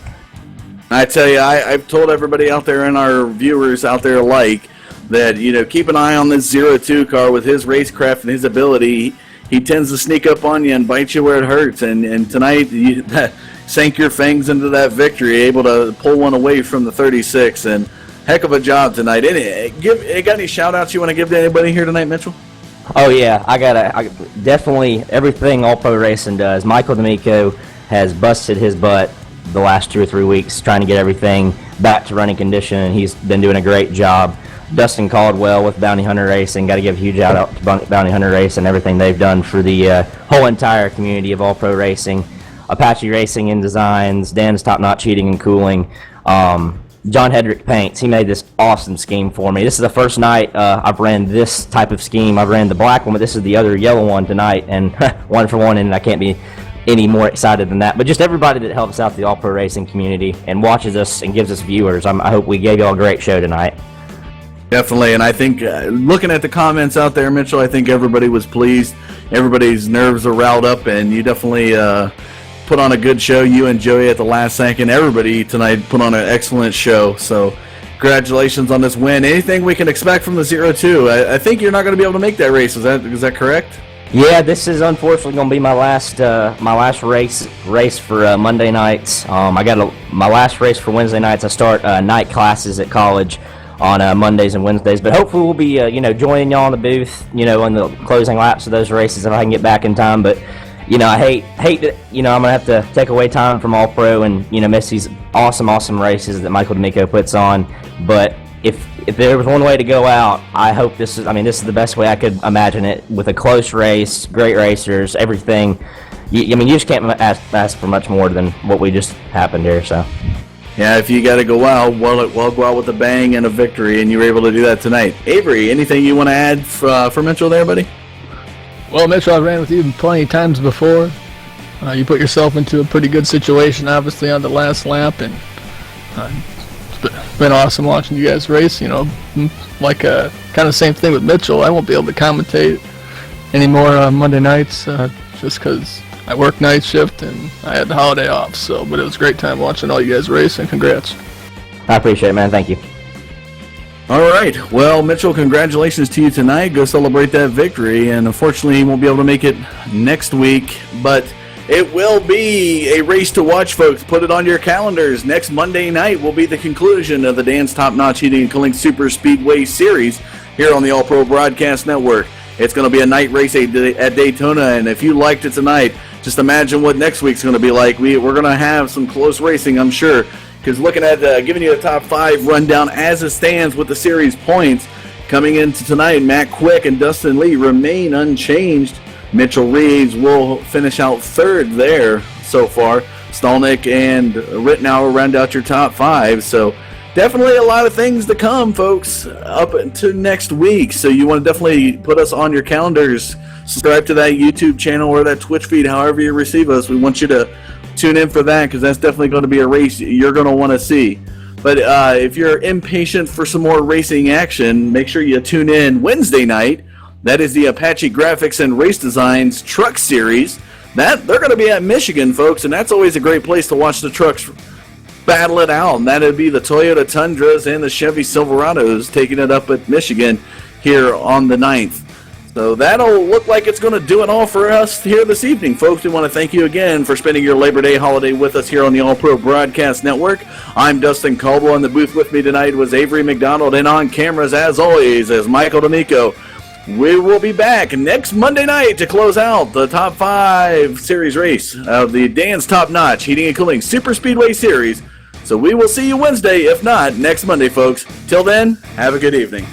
I tell you, I've told everybody out there and our viewers out there alike that, keep an eye on this 02 car with his racecraft and his ability. He tends to sneak up on you and bite you where it hurts. And tonight, you sank your fangs into that victory, able to pull one away from the 36. And heck of a job tonight. Got any shout-outs you want to give to anybody here tonight, Mitchell? Oh, yeah. I definitely everything All-Pro Racing does. Michael D'Amico has busted his butt the last 2 or 3 weeks trying to get everything back to running condition, and he's been doing a great job. Dustin Caldwell with Bounty Hunter Racing, got to give a huge shout out to Bounty Hunter Racing and everything they've done for the whole entire community of All-Pro Racing. Apache Racing and Designs, Dan's Top Knot Cheating and Cooling, John Hedrick Paints. He made this awesome scheme for me. This is the first night I've ran this type of scheme. I've ran the black one, but this is the other yellow one tonight, and 1 for 1, and I can't be any more excited than that. But just everybody that helps out the All-Pro Racing community and watches us and gives us viewers, I hope we gave you all a great show tonight. Definitely, and I think looking at the comments out there, Mitchell, I think everybody was pleased. Everybody's nerves are riled up, and you definitely put on a good show. You and Joey at the last second. Everybody tonight put on an excellent show. So Congratulations on this win. Anything we can expect from the 0-2? I think you're not going to be able to make that race. Is that correct? Yeah, this is unfortunately going to be my last race for Monday nights. I got my last race for Wednesday nights. I start night classes at college on Mondays and Wednesdays, but hopefully we'll be joining y'all in the booth, on the closing laps of those races if I can get back in time. But I hate that I'm gonna have to take away time from All Pro and miss these awesome races that Michael D'Amico puts on. But if there was one way to go out, I hope this is the best way I could imagine it, with a close race, great racers, everything. You just can't ask for much more than what we just happened here. So. Yeah, if you got to go out, we'll go out with a bang and a victory, and you were able to do that tonight. Avery, anything you want to add for Mitchell there, buddy? Well, Mitchell, I ran with you plenty of times before. You put yourself into a pretty good situation, obviously, on the last lap, and it's been awesome watching you guys race. Like kind of same thing with Mitchell. I won't be able to commentate anymore on Monday nights just because I work night shift and I had the holiday off. But it was a great time watching all you guys race, and congrats. I appreciate it, man. Thank you. All right. Well, Mitchell, congratulations to you tonight. Go celebrate that victory. And unfortunately, you won't be able to make it next week, but it will be a race to watch, folks. Put it on your calendars. Next Monday night will be the conclusion of the Dan's Top Notch Heating and Cooling Super Speedway Series here on the All Pro Broadcast Network. It's going to be a night race at Daytona, and if you liked it tonight, just imagine what next week's going to be like. We're going to have some close racing, I'm sure, because looking at giving you a top 5 rundown as it stands with the series points coming into tonight, Matt Quick and Dustin Lee remain unchanged. Mitchell Reeves will finish out third there so far. Stolnick and Rittenauer round out your top 5. So definitely a lot of things to come, folks, up until next week. So you want to definitely put us on your calendars. Subscribe to that YouTube channel or that Twitch feed, however you receive us. We want you to tune in for that, because that's definitely going to be a race you're going to want to see. But if you're impatient for some more racing action, make sure you tune in Wednesday night. That is the Apache Graphics and Race Designs Truck Series. They're going to be at Michigan, folks, and that's always a great place to watch the trucks battle it out. And that would be the Toyota Tundras and the Chevy Silverados taking it up at Michigan here on the 9th. So that'll look like it's going to do it all for us here this evening, folks. We want to thank you again for spending your Labor Day holiday with us here on the All Pro Broadcast Network. I'm Dustin Caldwell. In the booth with me tonight was Avery McDonald, and on cameras, as always, is Michael D'Amico. We will be back next Monday night to close out the top 5 series race of the Dan's Top Notch Heating and Cooling Super Speedway Series. So we will see you Wednesday, if not next Monday, folks. Till then, have a good evening.